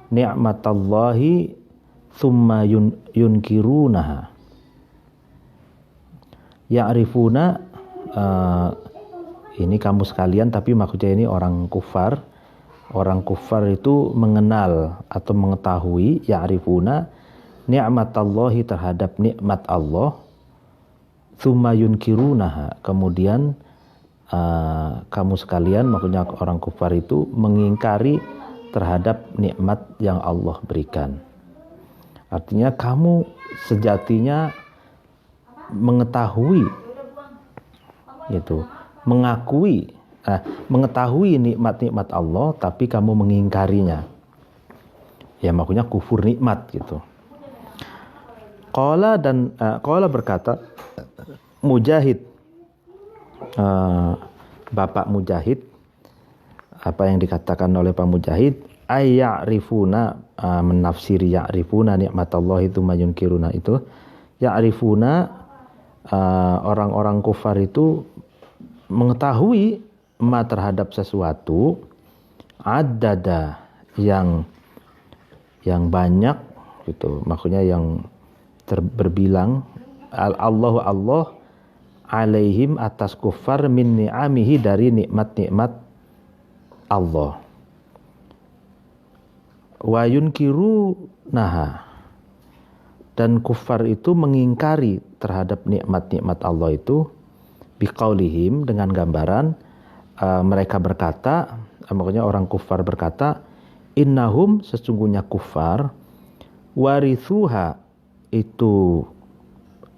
Speaker 1: ni'matallahi thumma yunkirunaha. Ya'rifuna, ini kamu sekalian, tapi maksudnya ini orang kufar. Orang kufar itu mengenal atau mengetahui, ya'rifuna ni'matallahi, terhadap nikmat Allah, tsumma yunkirunaha, kemudian kamu sekalian, maksudnya orang kufar itu mengingkari terhadap nikmat yang Allah berikan. Artinya kamu sejatinya mengetahui, gitu, mengetahui nikmat-nikmat Allah, tapi kamu mengingkarinya. Ya maksudnya kufur nikmat, gitu. Qala berkata Mujahid, Bapak Mujahid, apa yang dikatakan oleh Pak Mujahid, ayya'rifuna, menafsiri ya'rifuna nikmatallahi tsumma yunkiruna itu, ya'rifuna, orang-orang kufar itu mengetahui ma, terhadap sesuatu, adada, yang banyak, gitu, maksudnya yang berbilang, Allah alaihim, atas kufar, min ni'amihi, dari nikmat-nikmat Allah. Wa yunkirunaha, dan kufar itu mengingkari terhadap nikmat-nikmat Allah itu, biqaulihim, dengan gambaran mereka berkata, makanya orang kufar berkata, innahum, sesungguhnya kufar, warithuha, itu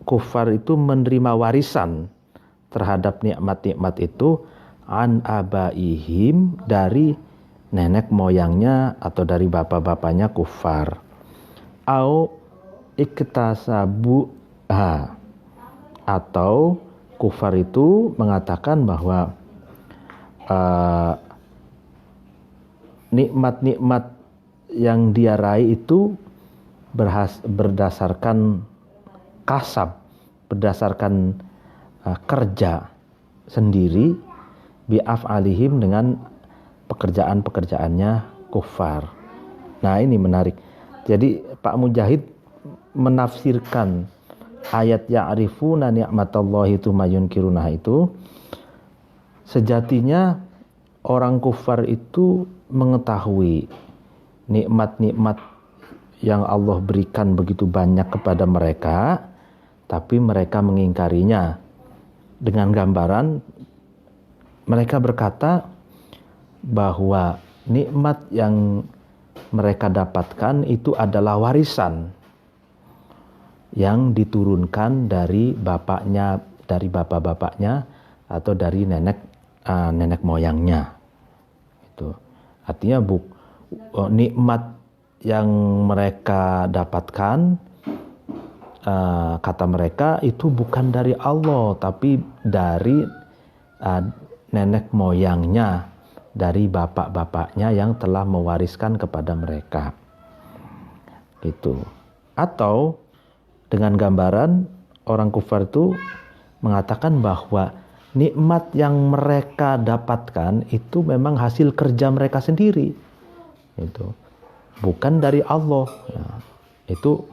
Speaker 1: kufar itu menerima warisan terhadap nikmat-nikmat itu, an abaihim, dari nenek moyangnya atau dari bapak-bapaknya kufar, au iktasabuha, atau kufar itu mengatakan bahwa nikmat-nikmat yang dia raih itu berdasarkan kasab, berdasarkan kerja sendiri, bi'af'alihim, dengan pekerjaan-pekerjaannya kufar. Nah, ini menarik. Jadi Pak Mujahid menafsirkan ayat ya'rifuna ni'matallahi tsumma yunkirunah itu, sejatinya orang kufar itu mengetahui nikmat-nikmat yang Allah berikan begitu banyak kepada mereka, tapi mereka mengingkarinya. Dengan gambaran mereka berkata bahwa nikmat yang mereka dapatkan itu adalah warisan yang diturunkan dari bapaknya, dari bapak-bapaknya, atau dari nenek moyangnya. Itu artinya nikmat yang mereka dapatkan, kata mereka, itu bukan dari Allah, tapi dari nenek moyangnya, dari bapak-bapaknya yang telah mewariskan kepada mereka. Itu. Atau dengan gambaran orang kufar itu mengatakan bahwa nikmat yang mereka dapatkan itu memang hasil kerja mereka sendiri. Itu bukan dari Allah. Nah, itu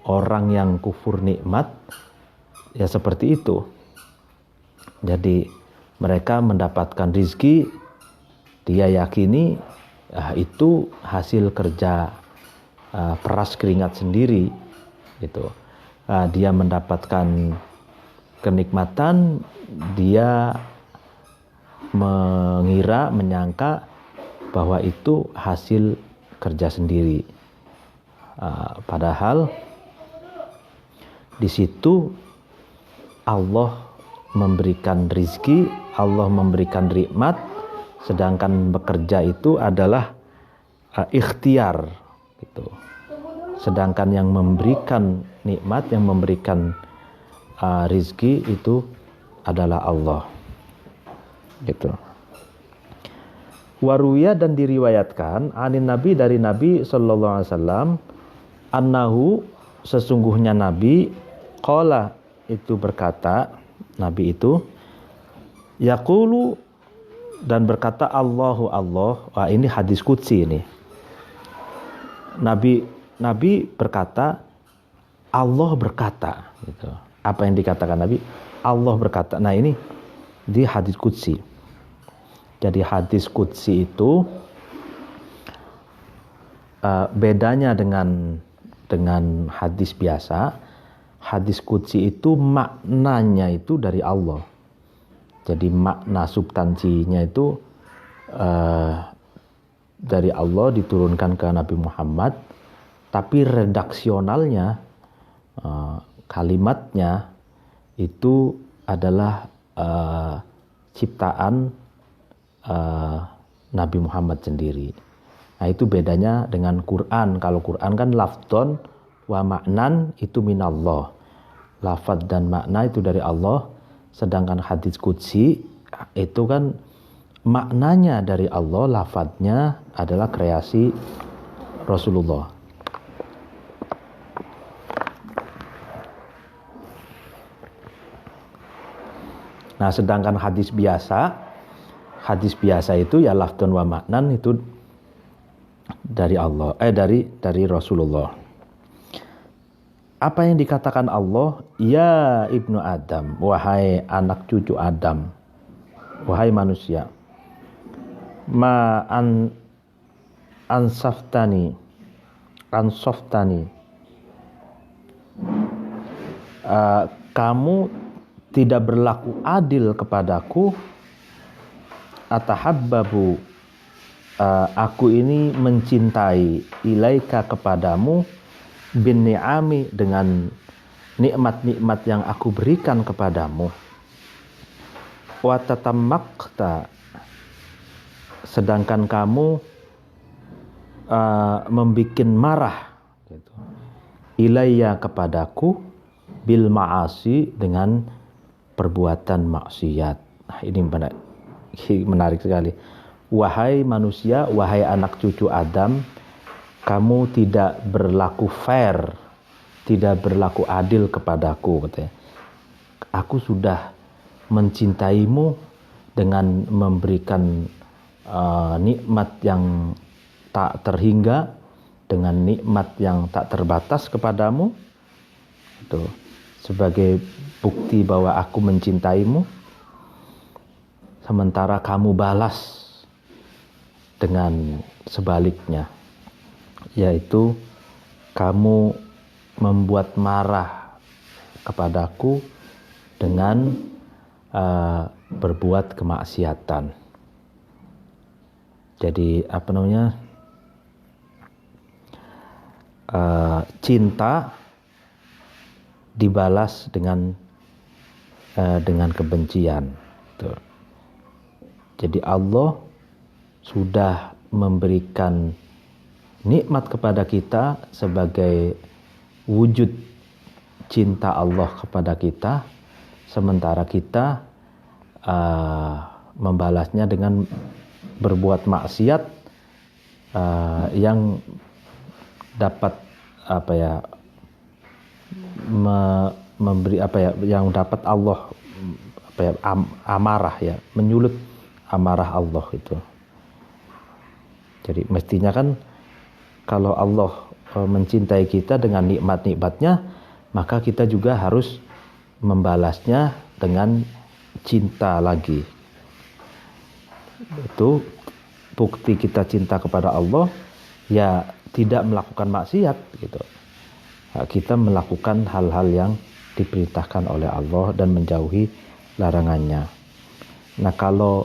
Speaker 1: orang yang kufur nikmat ya seperti itu. Jadi mereka mendapatkan rizki, dia yakini itu hasil kerja peras keringat sendiri, gitu. dia mendapatkan kenikmatan, dia menyangka bahwa itu hasil kerja sendiri. Padahal di situ Allah memberikan rizki, Allah memberikan nikmat, sedangkan bekerja itu adalah ikhtiar gitu. Sedangkan yang memberikan nikmat, yang memberikan rizki itu adalah Allah gitu. Waruya, dan diriwayatkan anin Nabi, dari Nabi sallallahu alaihi wasallam, annahu, sesungguhnya Nabi, qala, itu berkata, Nabi itu yaqulu, dan berkata, Allahu Allah. Wah, ini hadis qudsi ini. Nabi berkata, Allah berkata gitu. Apa yang dikatakan Nabi? Allah berkata. Nah, ini di hadis qudsi. Jadi hadis qudsi itu bedanya dengan hadis biasa. Hadis qudsi itu maknanya itu dari Allah. Jadi makna substansinya itu dari Allah diturunkan ke Nabi Muhammad, tapi redaksionalnya, kalimatnya itu adalah ciptaan Nabi Muhammad sendiri. Nah, itu bedanya dengan Quran. Kalau Quran kan lafdon wa maknan itu minallah. Lafad dan makna itu dari Allah. Sedangkan hadis qudsi itu kan maknanya dari Allah, lafadznya adalah kreasi Rasulullah. Nah, sedangkan hadis biasa itu ya lafdun wa maknan itu dari Allah, dari Rasulullah. Apa yang dikatakan Allah? Ya ibnu Adam, wahai anak cucu Adam, wahai manusia. Ma ansoftani, kamu tidak berlaku adil kepadaku. Atahabbabu, aku ini mencintai, ilaika, kepadamu, bin ni'ami, dengan nikmat-nikmat yang aku berikan kepadamu. Wa tatammakta, sedangkan kamu membikin marah gitu, ilayya, kepadaku, bil ma'asi, dengan perbuatan maksiat. Nah, ini menarik sekali. Wahai manusia, wahai anak cucu Adam, kamu tidak berlaku fair, tidak berlaku adil kepadaku, katanya. Aku sudah mencintaimu dengan memberikan nikmat yang tak terhingga, dengan nikmat yang tak terbatas kepadamu. Itu sebagai bukti bahwa aku mencintaimu. Sementara kamu balas dengan sebaliknya, yaitu kamu membuat marah kepadaku dengan berbuat kemaksiatan. Jadi cinta dibalas dengan kebencian. Tuh. Jadi Allah sudah memberikan nikmat kepada kita sebagai wujud cinta Allah kepada kita, sementara kita membalasnya dengan berbuat maksiat yang dapat yang dapat Allah amarah, ya, menyulut amarah Allah itu. Jadi mestinya kan kalau Allah mencintai kita dengan nikmat-nikmatnya, maka kita juga harus membalasnya dengan cinta lagi. Itu bukti kita cinta kepada Allah, ya tidak melakukan maksiat gitu. kita melakukan hal-hal yang diperintahkan oleh Allah dan menjauhi larangannya. Nah, kalau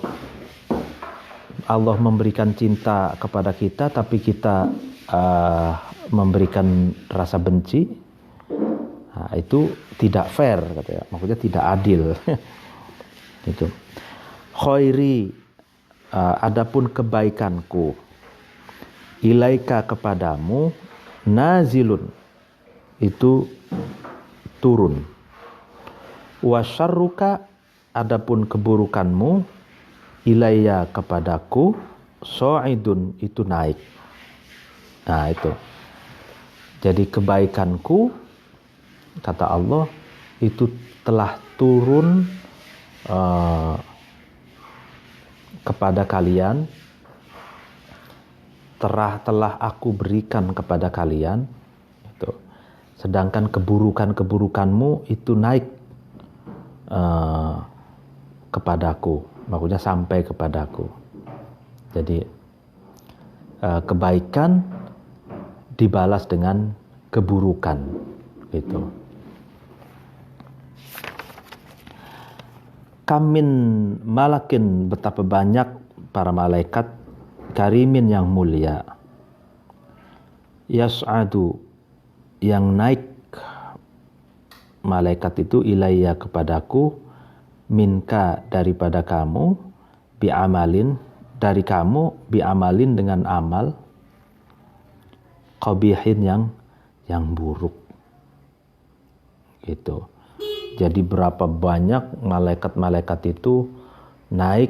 Speaker 1: Allah memberikan cinta kepada kita tapi kita memberikan rasa benci, nah, itu tidak fair, katanya. Maksudnya tidak adil. Itu. Khairi, adapun kebaikanku, ilaika kepadamu, nazilun, itu turun. Wasyarruka, adapun keburukanmu, ilayya kepadaku, so'idun, itu naik. Nah, itu. Jadi kebaikanku, kata Allah, itu telah turun kepada kalian, telah aku berikan kepada kalian. Itu. Sedangkan keburukanmu itu naik kepadaku, maksudnya sampai kepadaku. Jadi kebaikan dibalas dengan keburukan, gitu. Kamin malakin, betapa banyak para malaikat, karimin yang mulia, yas'adu, yang naik malaikat itu, ilayya kepadaku, minka, daripada kamu, bi'amalin, dari kamu, bi'amalin, dengan amal, qabihin, yang buruk, gitu. Jadi berapa banyak malaikat-malaikat itu naik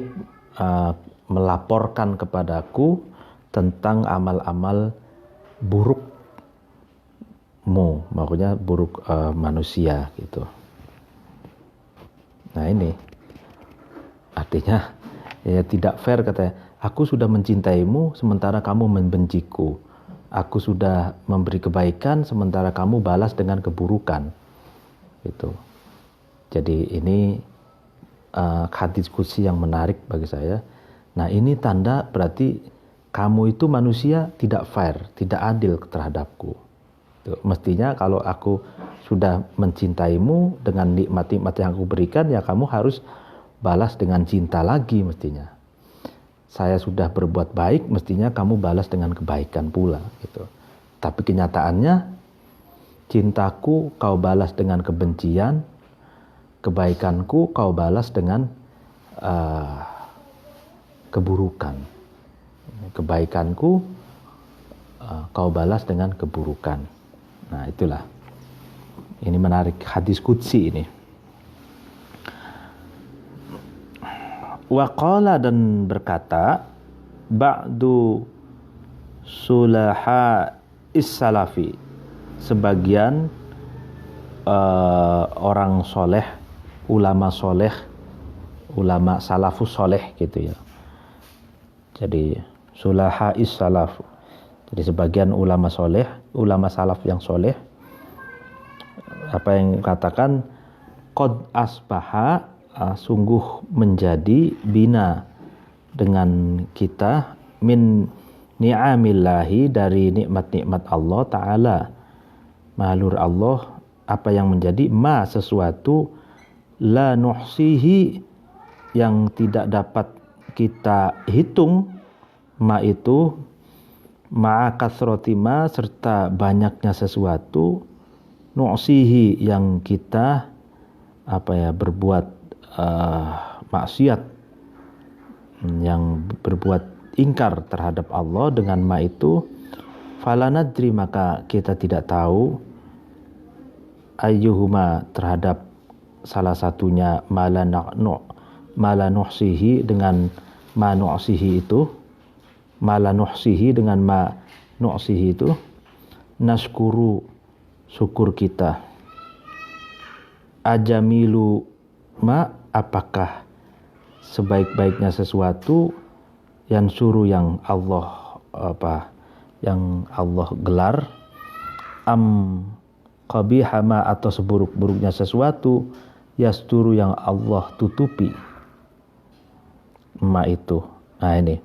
Speaker 1: melaporkan kepadaku tentang amal-amal burukmu, maksudnya buruk manusia, gitu. Nah, ini artinya ya tidak fair, katanya. Aku sudah mencintaimu sementara kamu membenciku. Aku sudah memberi kebaikan sementara kamu balas dengan keburukan, gitu. Jadi ini hadis qudsi yang menarik bagi saya. Nah, ini tanda berarti kamu itu manusia tidak fair, tidak adil terhadapku. Mestinya kalau aku sudah mencintaimu dengan nikmat-nikmat yang aku berikan, ya kamu harus balas dengan cinta lagi mestinya. Saya sudah berbuat baik, mestinya kamu balas dengan kebaikan pula, gitu. Tapi kenyataannya, cintaku kau balas dengan kebencian, kebaikanku kau balas dengan keburukan. Kebaikanku kau balas dengan keburukan. Nah, itulah. Ini menarik, hadis qudsi ini. Waqala, dan berkata, ba'du sulaha is-salafi, sebagian orang soleh, ulama soleh, ulama salafus soleh, gitu ya. Jadi sulaha is-salaf, jadi sebagian ulama soleh, ulama salaf yang soleh, apa yang katakan, qad asbaha, sungguh menjadi, bina, dengan kita, min ni'amillahi, dari nikmat-nikmat Allah Ta'ala, mahlur Allah, apa yang menjadi, ma, sesuatu, la nuhsihi, yang tidak dapat kita hitung, ma itu, ma'a kasroti ma, serta banyaknya sesuatu, nuhsihi, yang kita berbuat maksiat, yang berbuat ingkar terhadap Allah dengan ma itu, falanadri, maka kita tidak tahu, ayyuhuma, terhadap salah satunya, mala nuhsihi, dengan ma nuhsihi itu, mala nuhsihi, dengan ma nuhsihi itu, naskuru, syukur kita, ajamilu ma, apakah sebaik-baiknya sesuatu, yang suruh, yang Allah yang Allah gelar, am qabiha ma, atau seburuk-buruknya sesuatu, yasturu, yang Allah tutupi, ma itu. Nah, ini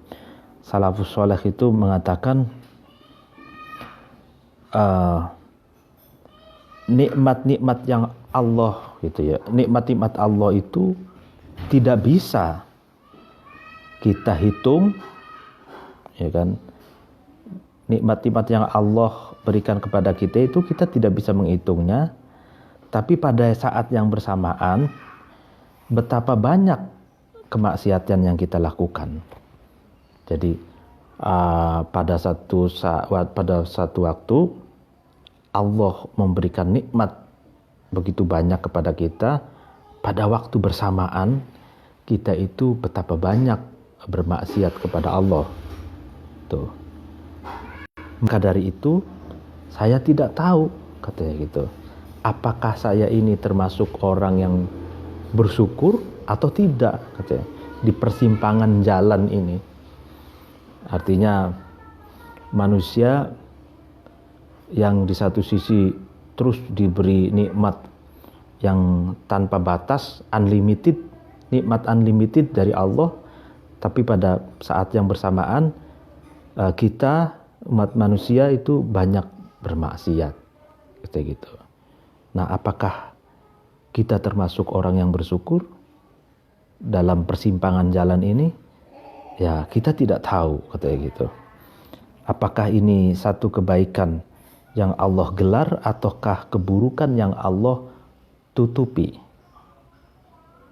Speaker 1: salafus soleh itu mengatakan nikmat-nikmat yang Allah gitu ya, nikmat-nikmat Allah itu tidak bisa kita hitung, ya kan? Nikmat-nikmat yang Allah berikan kepada kita itu kita tidak bisa menghitungnya, tapi pada saat yang bersamaan betapa banyak kemaksiatan yang kita lakukan. Jadi pada satu waktu Allah memberikan nikmat begitu banyak kepada kita, pada waktu bersamaan kita itu betapa banyak bermaksiat kepada Allah. Tuh. Maka dari itu saya tidak tahu, katanya gitu, apakah saya ini termasuk orang yang bersyukur atau tidak, katanya, di persimpangan jalan ini. Artinya manusia yang di satu sisi terus diberi nikmat yang tanpa batas, unlimited, nikmat unlimited dari Allah, tapi pada saat yang bersamaan kita umat manusia itu banyak bermaksiat, gitu. Nah, apakah kita termasuk orang yang bersyukur dalam persimpangan jalan ini? Ya, kita tidak tahu, katanya gitu. Apakah ini satu kebaikan yang Allah gelar ataukah keburukan yang Allah tutupi?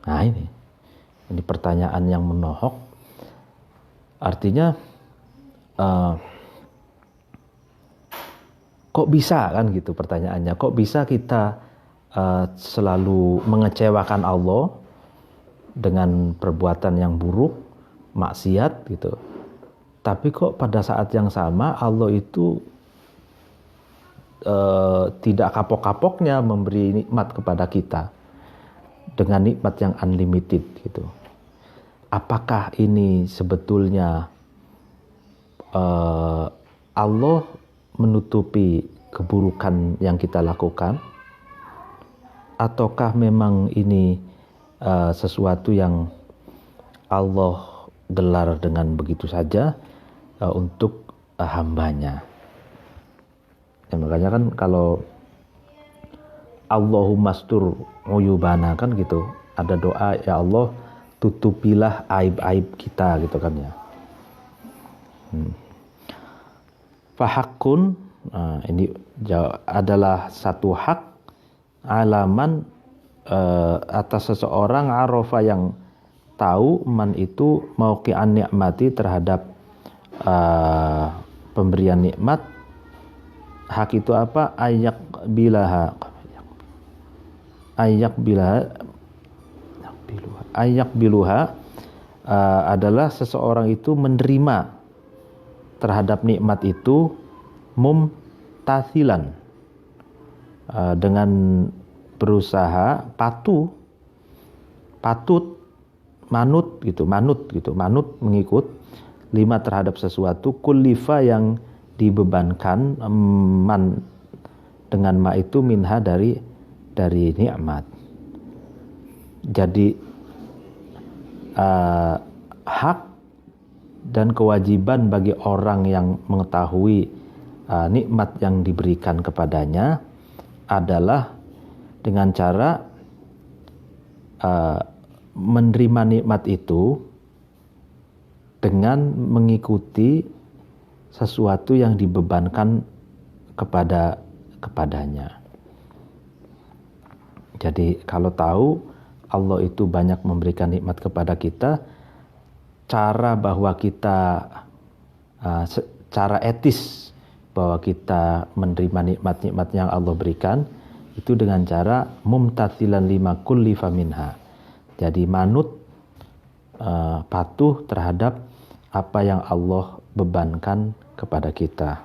Speaker 1: Nah, ini pertanyaan yang menohok. Artinya kok bisa kan gitu pertanyaannya, kok bisa kita selalu mengecewakan Allah dengan perbuatan yang buruk, maksiat gitu, tapi kok pada saat yang sama Allah itu tidak kapok-kapoknya memberi nikmat kepada kita dengan nikmat yang unlimited gitu. Apakah ini sebetulnya Allah menutupi keburukan yang kita lakukan, ataukah memang ini sesuatu yang Allah gelar dengan begitu saja untuk hambanya? Ya, makanya kan kalau Allahumma astur uyubana kan gitu, ada doa, ya Allah tutupilah aib-aib kita gitu kan ya. Fahakun, ini adalah satu hak alaman atas seseorang arafa yang tahu man itu mauqi'an nikmati terhadap pemberian nikmat. Hak itu apa? Ayak biluha adalah seseorang itu menerima terhadap nikmat itu mumtathilan, dengan berusaha manut mengikut lima terhadap sesuatu kullifa yang dibebankan man dengan ma itu minha dari nikmat. Jadi hak dan kewajiban bagi orang yang mengetahui nikmat yang diberikan kepadanya adalah dengan cara menerima nikmat itu dengan mengikuti sesuatu yang dibebankan kepadanya. Jadi kalau tahu Allah itu banyak memberikan nikmat kepada kita, cara bahwa kita secara etis bahwa kita menerima nikmat-nikmat yang Allah berikan itu dengan cara mumtathilan lima kullifa minha. Jadi manut, patuh terhadap apa yang Allah bebankan kepada kita.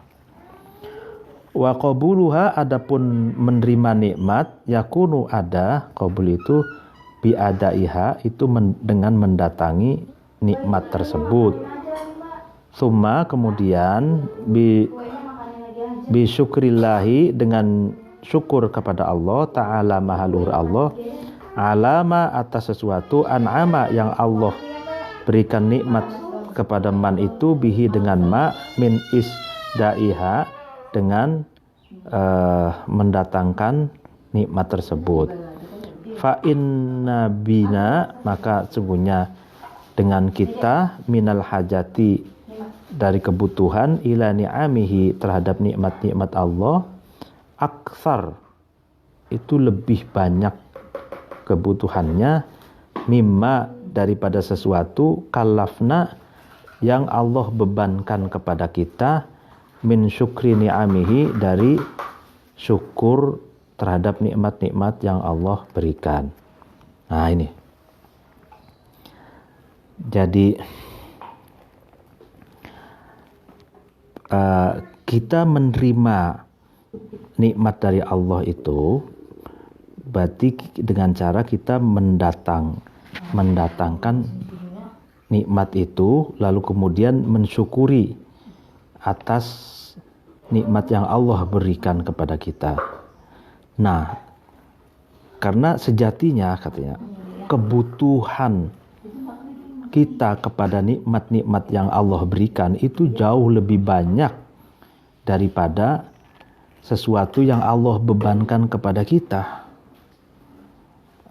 Speaker 1: Wa qabuluha, adapun menerima nikmat, yakunu ada, qabul itu biadaiha, itu dengan mendatangi nikmat tersebut. Summa, kemudian bi syukrillahi, dengan syukur kepada Allah ta'ala maha luhur Allah, alama atas sesuatu an'ama yang Allah berikan nikmat kepada man itu bihi dengan ma min isdaiha, dengan mendatangkan nikmat tersebut. Fa inna bina, maka sungguhnya dengan kita, minal hajati, dari kebutuhan, ila ni'amihi, terhadap nikmat-nikmat Allah, aksar, itu lebih banyak kebutuhannya, mimma, daripada sesuatu, kalafna, yang Allah bebankan kepada kita, min syukri ni'amihi, dari syukur terhadap nikmat-nikmat yang Allah berikan. Nah ini. Jadi kita menerima nikmat dari Allah itu berarti dengan cara kita mendatangkan nikmat itu, lalu kemudian mensyukuri atas nikmat yang Allah berikan kepada kita. Nah, karena sejatinya katanya kebutuhan kita kepada nikmat-nikmat yang Allah berikan itu jauh lebih banyak daripada sesuatu yang Allah bebankan kepada kita.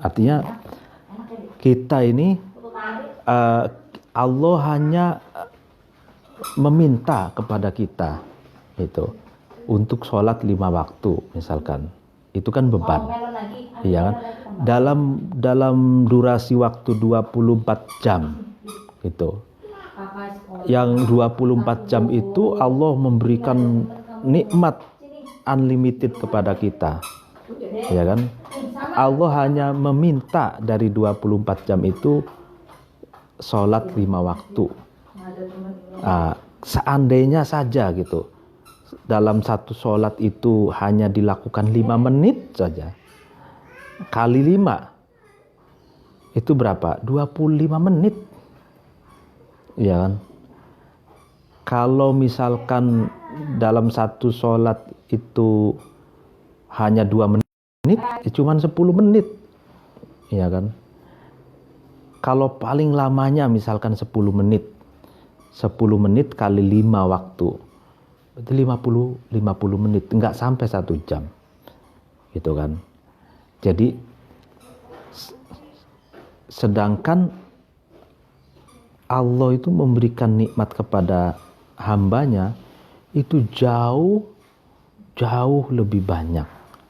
Speaker 1: Artinya kita ini Allah hanya meminta kepada kita itu untuk sholat 5 waktu misalkan. Itu kan beban, iya kan? Dalam durasi waktu 24 jam gitu. Yang 24 jam itu Allah memberikan nikmat unlimited kepada kita, ya kan? Allah hanya meminta dari 24 jam itu sholat 5 waktu. Seandainya saja gitu, dalam satu sholat itu hanya dilakukan 5 menit saja, kali 5 itu berapa? 25 menit, ya kan? Kalau misalkan dalam satu sholat itu hanya 2 menit, cuma 10 menit, ya kan? Kalau paling lamanya misalkan 10 menit, 10 menit kali 5 waktu, berarti 50 menit, enggak sampai 1 jam, gitu kan? Jadi sedangkan Allah itu memberikan nikmat kepada hambanya itu jauh lebih banyak.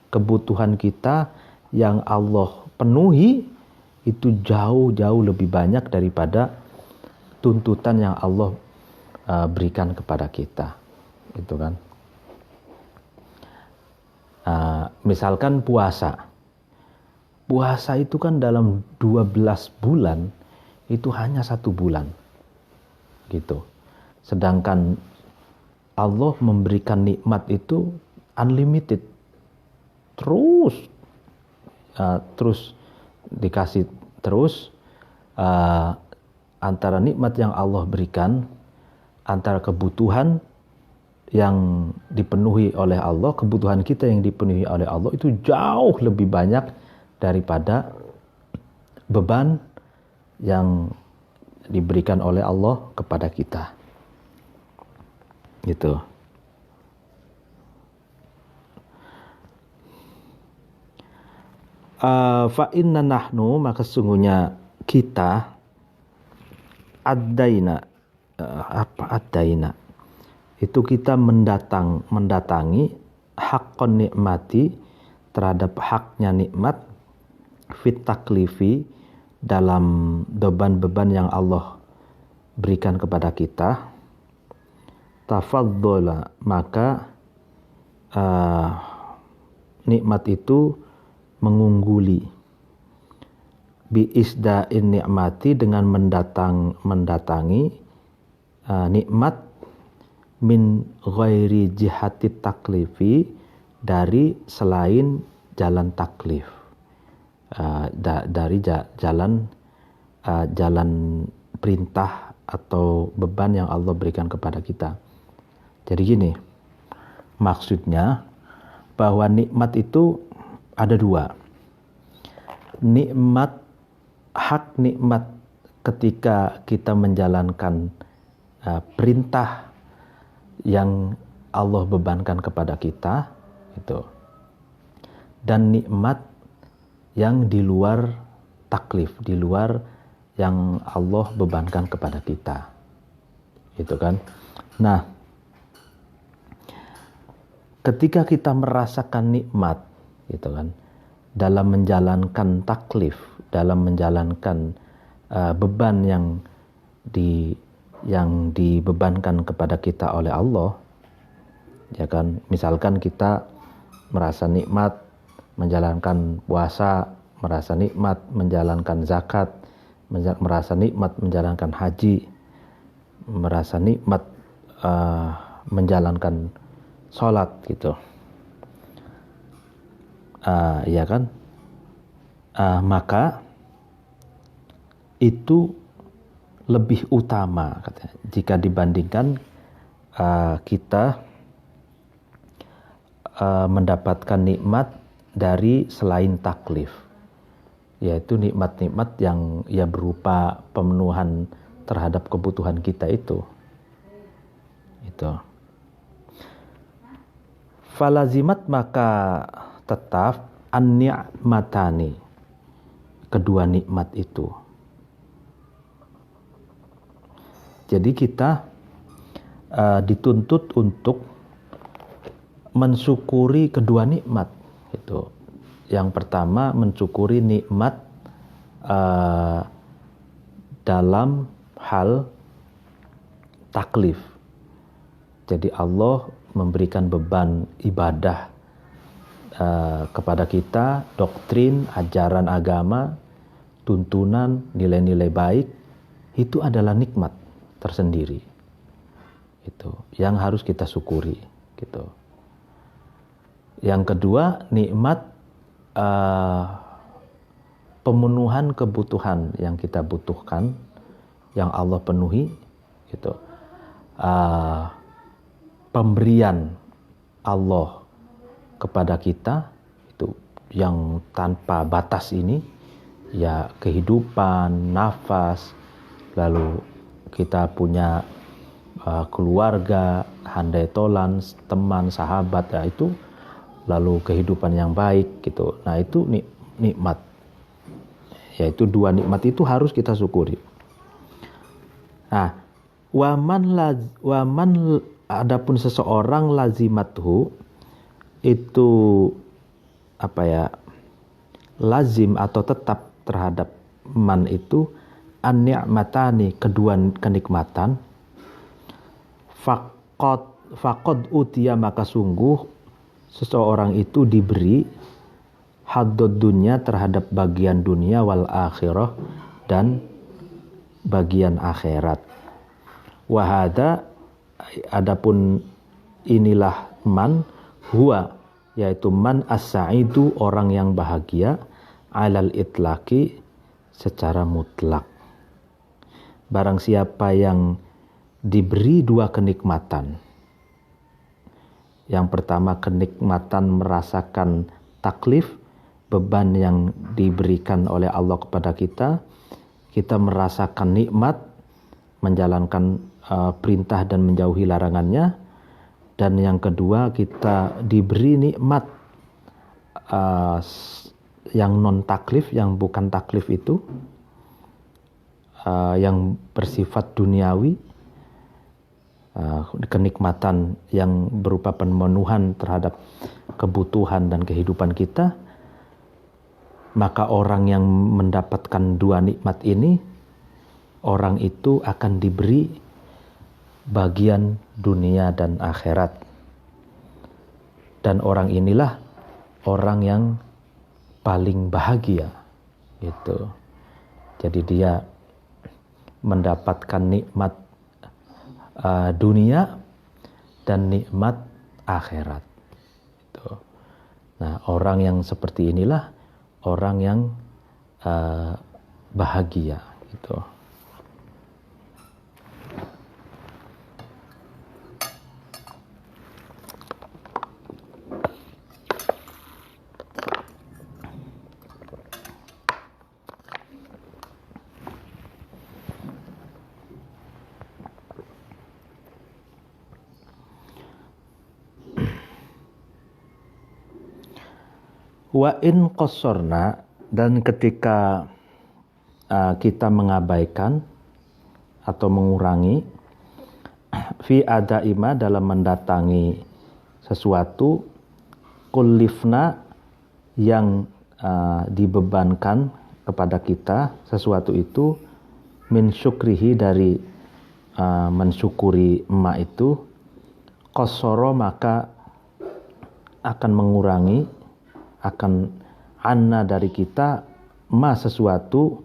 Speaker 1: Kebutuhan kita yang Allah penuhi itu jauh lebih banyak daripada tuntutan yang Allah berikan kepada kita, gitu kan? Misalkan puasa itu kan dalam 12 bulan itu hanya 1 bulan, gitu. Sedangkan Allah memberikan nikmat itu unlimited, terus dikasih terus. Antara nikmat yang Allah berikan, antara kebutuhan yang dipenuhi oleh Allah, kebutuhan kita yang dipenuhi oleh Allah itu jauh lebih banyak daripada beban yang diberikan oleh Allah kepada kita, gitu. Fa inna nahnu, maka sesungguhnya kita, adaina, itu kita mendatangi haqqon nikmati, terhadap haknya nikmat, fit taklifi, dalam beban-beban yang Allah berikan kepada kita. Tafaddola, maka nikmat itu mengungguli, bi isda'in nikmati, dengan mendatangi nikmat, min ghairi jihati taklifi, dari selain jalan taklif, dari jalan perintah atau beban yang Allah berikan kepada kita. Jadi gini, maksudnya bahwa nikmat itu ada 2. Nikmat, hak nikmat ketika kita menjalankan perintah yang Allah bebankan kepada kita, Itu. Dan nikmat yang di luar taklif, di luar yang Allah bebankan kepada kita. Itu kan. Nah, ketika kita merasakan nikmat, gitu kan, dalam menjalankan taklif, dalam menjalankan beban yang dibebankan kepada kita oleh Allah, ya kan, misalkan kita merasa nikmat menjalankan puasa, merasa nikmat menjalankan zakat, merasa nikmat menjalankan haji, merasa nikmat menjalankan sholat gitu, ya kan, maka itu lebih utama katanya, jika dibandingkan kita mendapatkan nikmat dari selain taklif, yaitu nikmat-nikmat yang ya berupa pemenuhan terhadap kebutuhan kita itu. Falazimat, maka tetap an-ni'matani, kedua nikmat itu. Jadi kita dituntut untuk mensyukuri kedua nikmat itu. Yang pertama, mensyukuri nikmat dalam hal taklif. Jadi Allah memberikan beban ibadah kepada kita, doktrin, ajaran agama, tuntunan, nilai-nilai baik, itu adalah nikmat tersendiri. Itu yang harus kita syukuri, gitu. Yang kedua, nikmat pemenuhan kebutuhan yang kita butuhkan, yang Allah penuhi, gitu. Pemberian Allah kepada kita itu yang tanpa batas ini, ya kehidupan, nafas, lalu kita punya keluarga, handai tolan, teman, sahabat, ya itu, lalu kehidupan yang baik gitu. Nah, itu nikmat. Yaitu dua nikmat itu harus kita syukuri. Nah, waman adapun seseorang lazimathu, itu lazim atau tetap terhadap man itu an-ni'matani, kedua kenikmatan, faqad utiya, maka sungguh seseorang itu diberi haddud dunya, terhadap bagian dunia, wal akhirah, dan bagian akhirat. Wahada, adapun inilah man, huwa, yaitu man as-sa'idu, orang yang bahagia, alal itlaqi, secara mutlak. Barang siapa yang diberi dua kenikmatan, yang pertama kenikmatan merasakan taklif, beban yang diberikan oleh Allah kepada kita, kita merasakan nikmat menjalankan perintah dan menjauhi larangannya. Dan yang kedua, kita diberi nikmat yang non taklif, yang bukan taklif itu, yang bersifat duniawi, kenikmatan yang berupa pemenuhan terhadap kebutuhan dan kehidupan kita. Maka orang yang mendapatkan dua nikmat ini, orang itu akan diberi bagian dunia dan akhirat. Dan orang inilah orang yang paling bahagia, gitu. Jadi dia mendapatkan nikmat dunia dan nikmat akhirat. Gitu. Nah, orang yang seperti inilah orang yang bahagia, gitu. Wa in qassorna, dan ketika kita mengabaikan atau mengurangi fi adaima, dalam mendatangi sesuatu, kullifna, yang dibebankan kepada kita sesuatu itu, min syukrihi, dari mensyukuri emak itu, qassara, maka akan mengurangi, akan anna, dari kita, ma, sesuatu,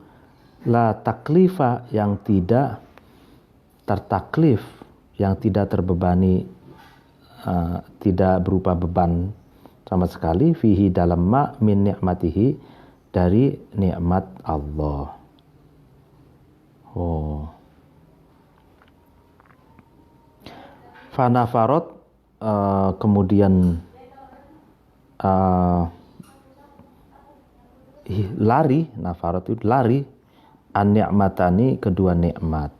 Speaker 1: la taklifa, yang tidak tertaklif, yang tidak terbebani, tidak berupa beban sama sekali, fihi, dalam ma, min ni'matihi, dari nikmat Allah. Fanafarot, kemudian lari, nafarot itu lari, an-ni'matani, kedua nikmat.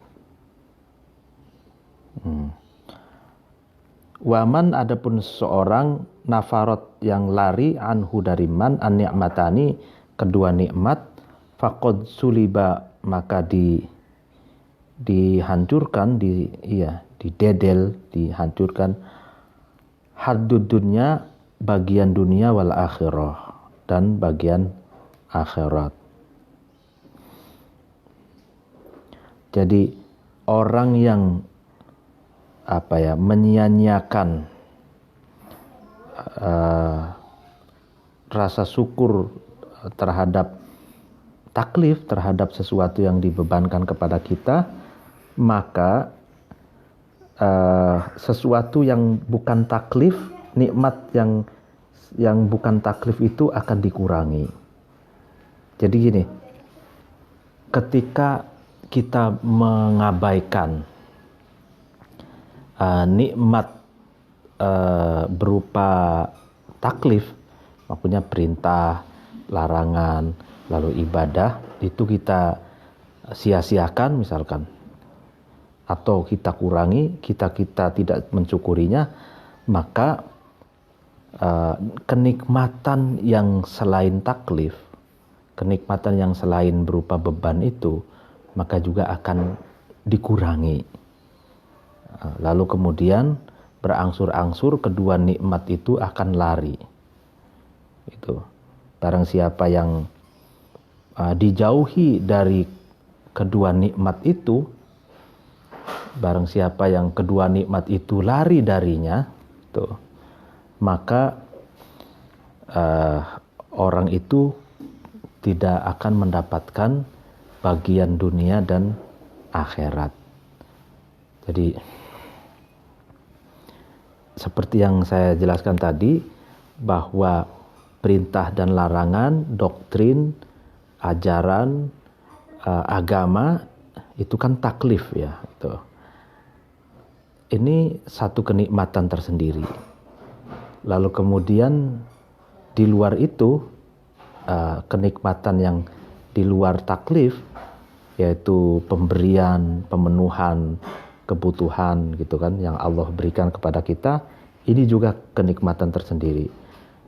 Speaker 1: Waman, adapun seorang, nafarot, yang lari, anhu, dari man, an-ni'matani, kedua nikmat, faqad suliba, maka dihancurkan, didedel, dihancurkan, haddud dunya, bagian dunia, wal akhirah, dan bagian akhirat. Jadi orang yang menyia-nyiakan rasa syukur terhadap taklif, terhadap sesuatu yang dibebankan kepada kita, maka sesuatu yang bukan taklif, nikmat yang bukan taklif itu akan dikurangi. Jadi gini, ketika kita mengabaikan nikmat berupa taklif, maksudnya perintah, larangan, lalu ibadah, itu kita sia-siakan misalkan, atau kita kurangi, kita tidak mensyukurinya, maka kenikmatan yang selain taklif, kenikmatan yang selain berupa beban itu, maka juga akan dikurangi. Lalu kemudian berangsur-angsur kedua nikmat itu akan lari. Itu. Barang siapa yang dijauhi dari kedua nikmat itu, barang siapa yang kedua nikmat itu lari darinya, tuh, maka orang itu tidak akan mendapatkan bagian dunia dan akhirat. Jadi seperti yang saya jelaskan tadi, bahwa perintah dan larangan, doktrin, ajaran, agama, itu kan taklif ya. Itu. Ini satu kenikmatan tersendiri. Lalu kemudian di luar itu, kenikmatan yang di luar taklif, yaitu pemberian, pemenuhan kebutuhan gitu kan, yang Allah berikan kepada kita, ini juga kenikmatan tersendiri.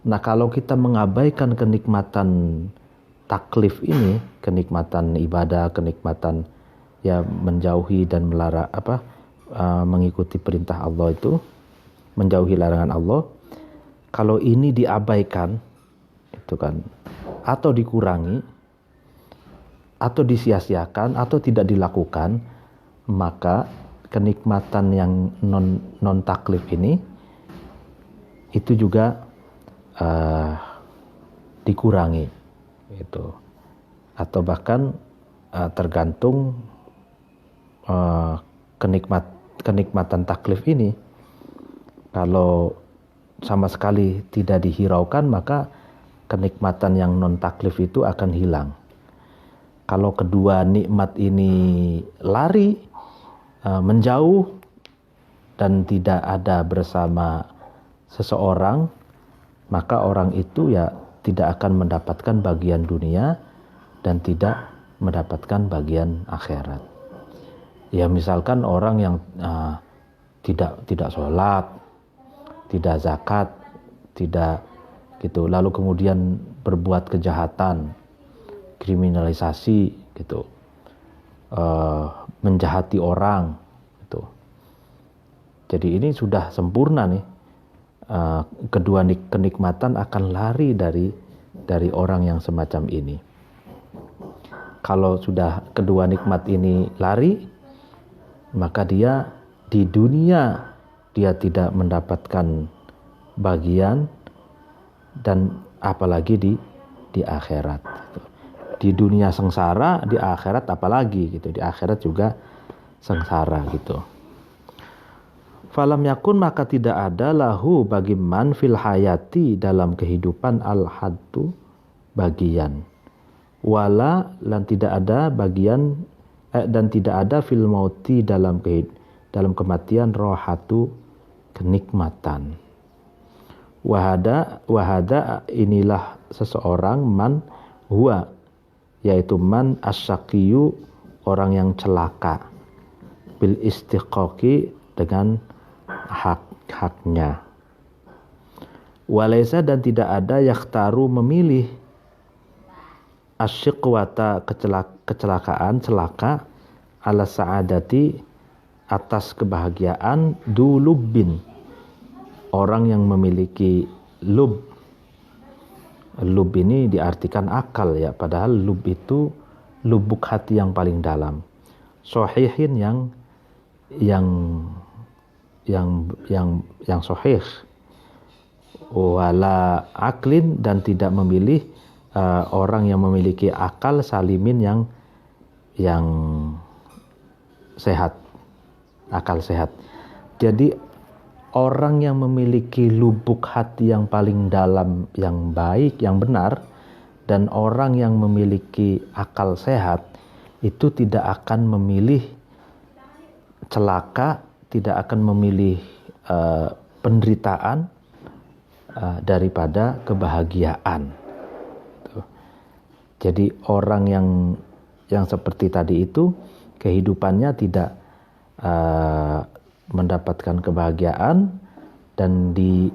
Speaker 1: Nah, kalau kita mengabaikan kenikmatan taklif ini, kenikmatan ibadah, kenikmatan ya menjauhi dan mengikuti perintah Allah itu, menjauhi larangan Allah, kalau ini diabaikan itu kan, atau dikurangi, atau disia-siakan, atau tidak dilakukan, maka kenikmatan yang non taklif ini itu juga dikurangi, gitu. Atau bahkan tergantung kenikmatan taklif ini, kalau sama sekali tidak dihiraukan, maka kenikmatan yang non taklif itu akan hilang. Kalau kedua nikmat ini lari, menjauh dan tidak ada bersama seseorang, maka orang itu ya tidak akan mendapatkan bagian dunia dan tidak mendapatkan bagian akhirat. Ya misalkan orang yang tidak sholat, tidak zakat, tidak gitu, lalu kemudian berbuat kejahatan, kriminalisasi gitu, menjahati orang gitu. Jadi ini sudah sempurna nih. Kedua kenikmatan akan lari dari orang yang semacam ini. Kalau sudah kedua nikmat ini lari, maka dia di dunia dia tidak mendapatkan bagian, dan apalagi di akhirat. Di dunia sengsara, di akhirat apalagi gitu. Di akhirat juga sengsara gitu. Falam yakun, maka tidak ada lahu bagi man fil hayati dalam kehidupan al-haddu bagian. Wala, dan tidak ada bagian dan tidak ada fil mauti dalam kematian rohatu kenikmatan. Wahada inilah seseorang man huwa, yaitu man asyaqiyu, orang yang celaka, bil istiqaqi, dengan hak-haknya. Walaysa, dan tidak ada yakhtaru, memilih, asyiqwata, kecelakaan, celaka, ala sa'adati, atas kebahagiaan, dulubbin, orang yang memiliki lub. Lub ini diartikan akal ya, padahal lub itu lubuk hati yang paling dalam. Sohihin, yang sohih. Wala aklin, dan tidak memilih orang yang memiliki akal, salimin, yang sehat, akal sehat. Jadi orang yang memiliki lubuk hati yang paling dalam, yang baik, yang benar, dan orang yang memiliki akal sehat itu tidak akan memilih celaka, tidak akan memilih penderitaan daripada kebahagiaan. Jadi orang yang seperti tadi itu kehidupannya tidak mendapatkan kebahagiaan, dan di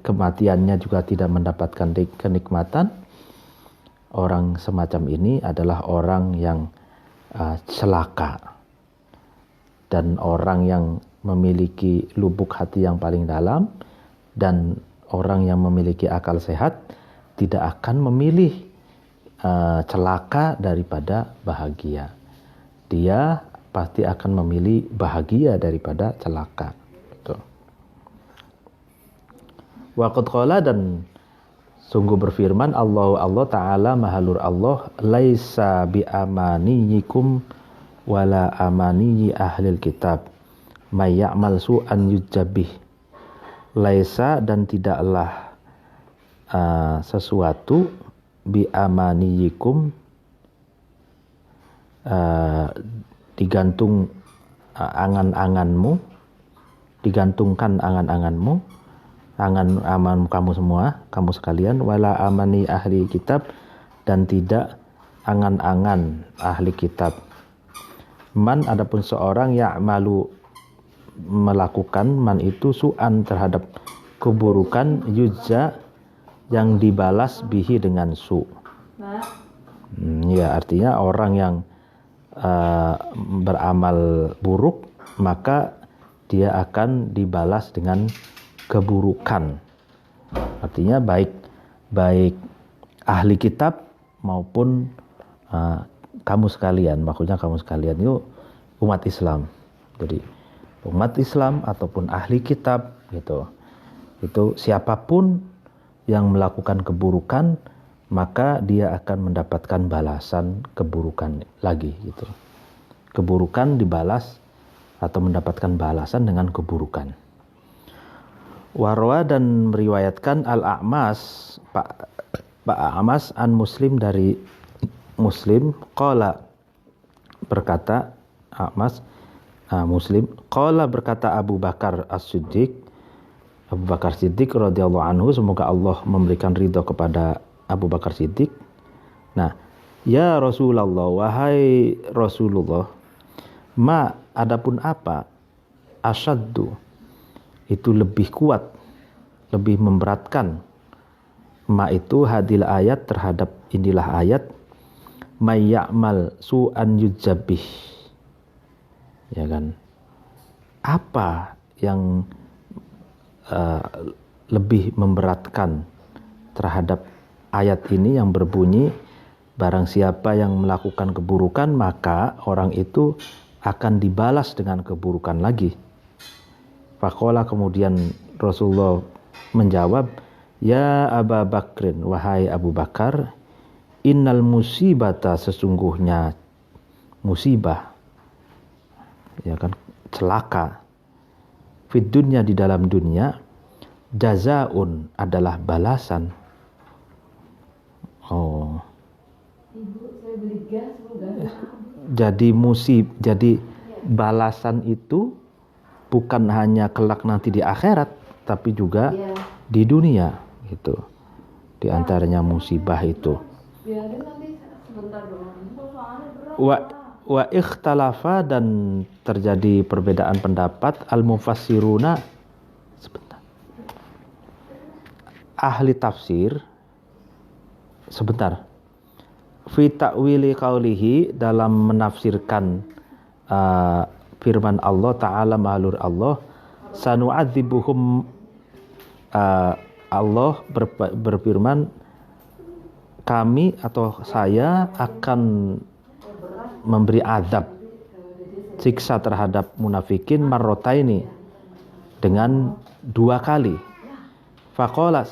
Speaker 1: kematiannya juga tidak mendapatkan kenikmatan. Orang semacam ini adalah orang yang celaka, dan orang yang memiliki lubuk hati yang paling dalam, dan orang yang memiliki akal sehat tidak akan memilih celaka daripada bahagia. Dia pasti akan memilih bahagia daripada celaka. Betul. Waqad qala, dan sungguh berfirman Allah Ta'ala, mahalur Allah, laisa bi amaniyikum wala amaniyi ahlil kitab may ya'mal su'an yujabih. Laisa, dan tidaklah sesuatu bi amaniyikum, digantung angan-anganmu, digantungkan angan-anganmu, angan kamu semua, kamu sekalian, wala amani ahli kitab, dan tidak angan-angan ahli kitab. Man, adapun seorang ya'malu, melakukan, man itu su'an, terhadap keburukan, yujza, yang dibalas bihi, dengan su. Ya, artinya orang yang beramal buruk, maka dia akan dibalas dengan keburukan. Artinya baik ahli kitab maupun kamu sekalian. Maksudnya kamu sekalian itu umat Islam. Jadi umat Islam ataupun ahli kitab gitu. Itu siapapun yang melakukan keburukan, maka dia akan mendapatkan balasan keburukan lagi gitu. Keburukan dibalas atau mendapatkan balasan dengan keburukan. Warwa, dan meriwayatkan Al-A'mas, Pak A'mas, an Muslim, dari Muslim, qala, berkata A'mas, Muslim, qala, berkata Abu Bakar As-Siddiq, Abu Bakar Siddiq radhiyallahu anhu, semoga Allah memberikan ridho kepada Abu Bakar Siddiq. Nah, ya Rasulullah, wahai Rasulullah, ma, adapun apa, asyaddu, itu lebih kuat, lebih memberatkan, Ma itu hadil ayat, terhadap inilah ayat, may ya'mal su'an yujabih. Ya kan? Apa yang lebih memberatkan terhadap ayat ini yang berbunyi, barang siapa yang melakukan keburukan maka orang itu akan dibalas dengan keburukan lagi. Faqala, kemudian Rasulullah menjawab, ya Aba Bakrin, wahai Abu Bakar, innal musibata, sesungguhnya musibah, ya kan, celaka, fid dunya, di dalam dunia, jazaun, adalah balasan. Oh. Jadi balasan itu bukan hanya kelak nanti di akhirat, tapi juga di dunia gitu. Di antaranya musibah itu. Wa ikhtalafa, dan terjadi perbedaan pendapat, al-mufassiruna, sebentar, ahli tafsir, sebentar, fi ta'wili qaulihi, dalam menafsirkan firman Allah Ta'ala, mahlur Allah, sanu'adzibuhum, Allah berfirman, kami atau saya akan memberi azab, siksa terhadap munafikin, marrotaini, dengan 2 kali. Faqala,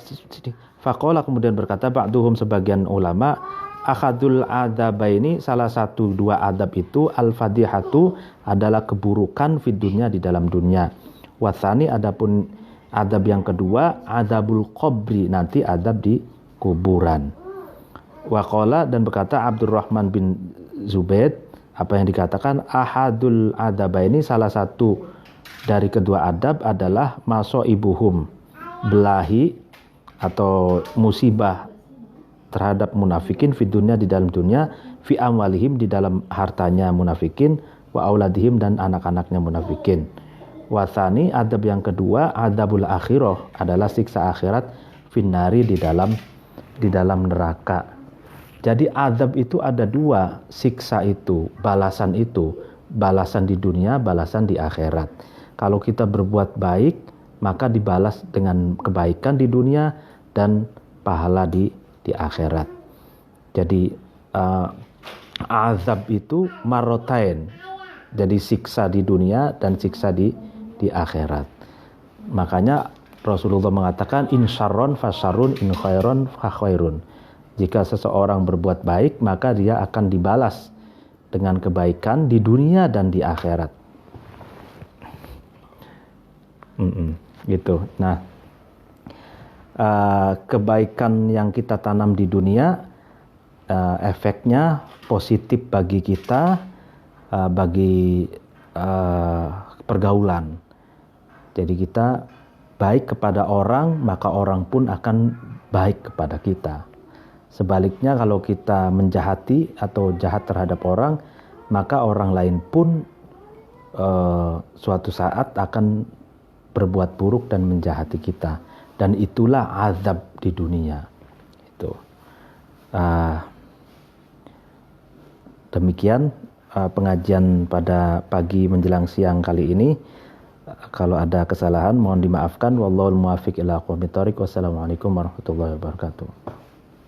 Speaker 1: kemudian berkata ba'duhum, sebagian ulama, akhadul adabaini, salah satu 2 adab itu, al-fadihatu, adalah keburukan, fid dunya, di dalam dunia. Watsani, adapun adab yang kedua, adabul qabri, nanti adab di kuburan. Waqala, dan berkata Abdurrahman bin Zubaid, apa yang dikatakan ahadul adabaini, salah satu dari kedua adab adalah masoibuhum, belahi atau musibah terhadap munafikin, fi dunya, di dalam dunia, fi amwalihim, di dalam hartanya munafikin, wa auladihim, dan anak-anaknya munafikin. Wasani, adab yang kedua, adabul akhirah, adalah siksa akhirat, finnari, di dalam neraka. Jadi adab itu ada 2, siksa itu, balasan di dunia, balasan di akhirat. Kalau kita berbuat baik, maka dibalas dengan kebaikan di dunia dan pahala di akhirat. Jadi azab itu marrotain, jadi siksa di dunia dan siksa di akhirat. Makanya Rasulullah mengatakan, in syarron fasyarrun, in khairon fakhairun. Jika seseorang berbuat baik, maka dia akan dibalas dengan kebaikan di dunia dan di akhirat. Gitu. Nah, kebaikan yang kita tanam di dunia, efeknya positif bagi kita, bagi pergaulan. Jadi kita baik kepada orang, maka orang pun akan baik kepada kita. Sebaliknya, kalau kita menjahati atau jahat terhadap orang, maka orang lain pun suatu saat akan berbuat buruk dan menjahati kita. Dan itulah azab di dunia. Itu. Demikian pengajian pada pagi menjelang siang kali ini. Kalau ada kesalahan mohon dimaafkan. Wallahul muwaffiq ila aqwamit thoriq. Wassalamualaikum warahmatullahi wabarakatuh.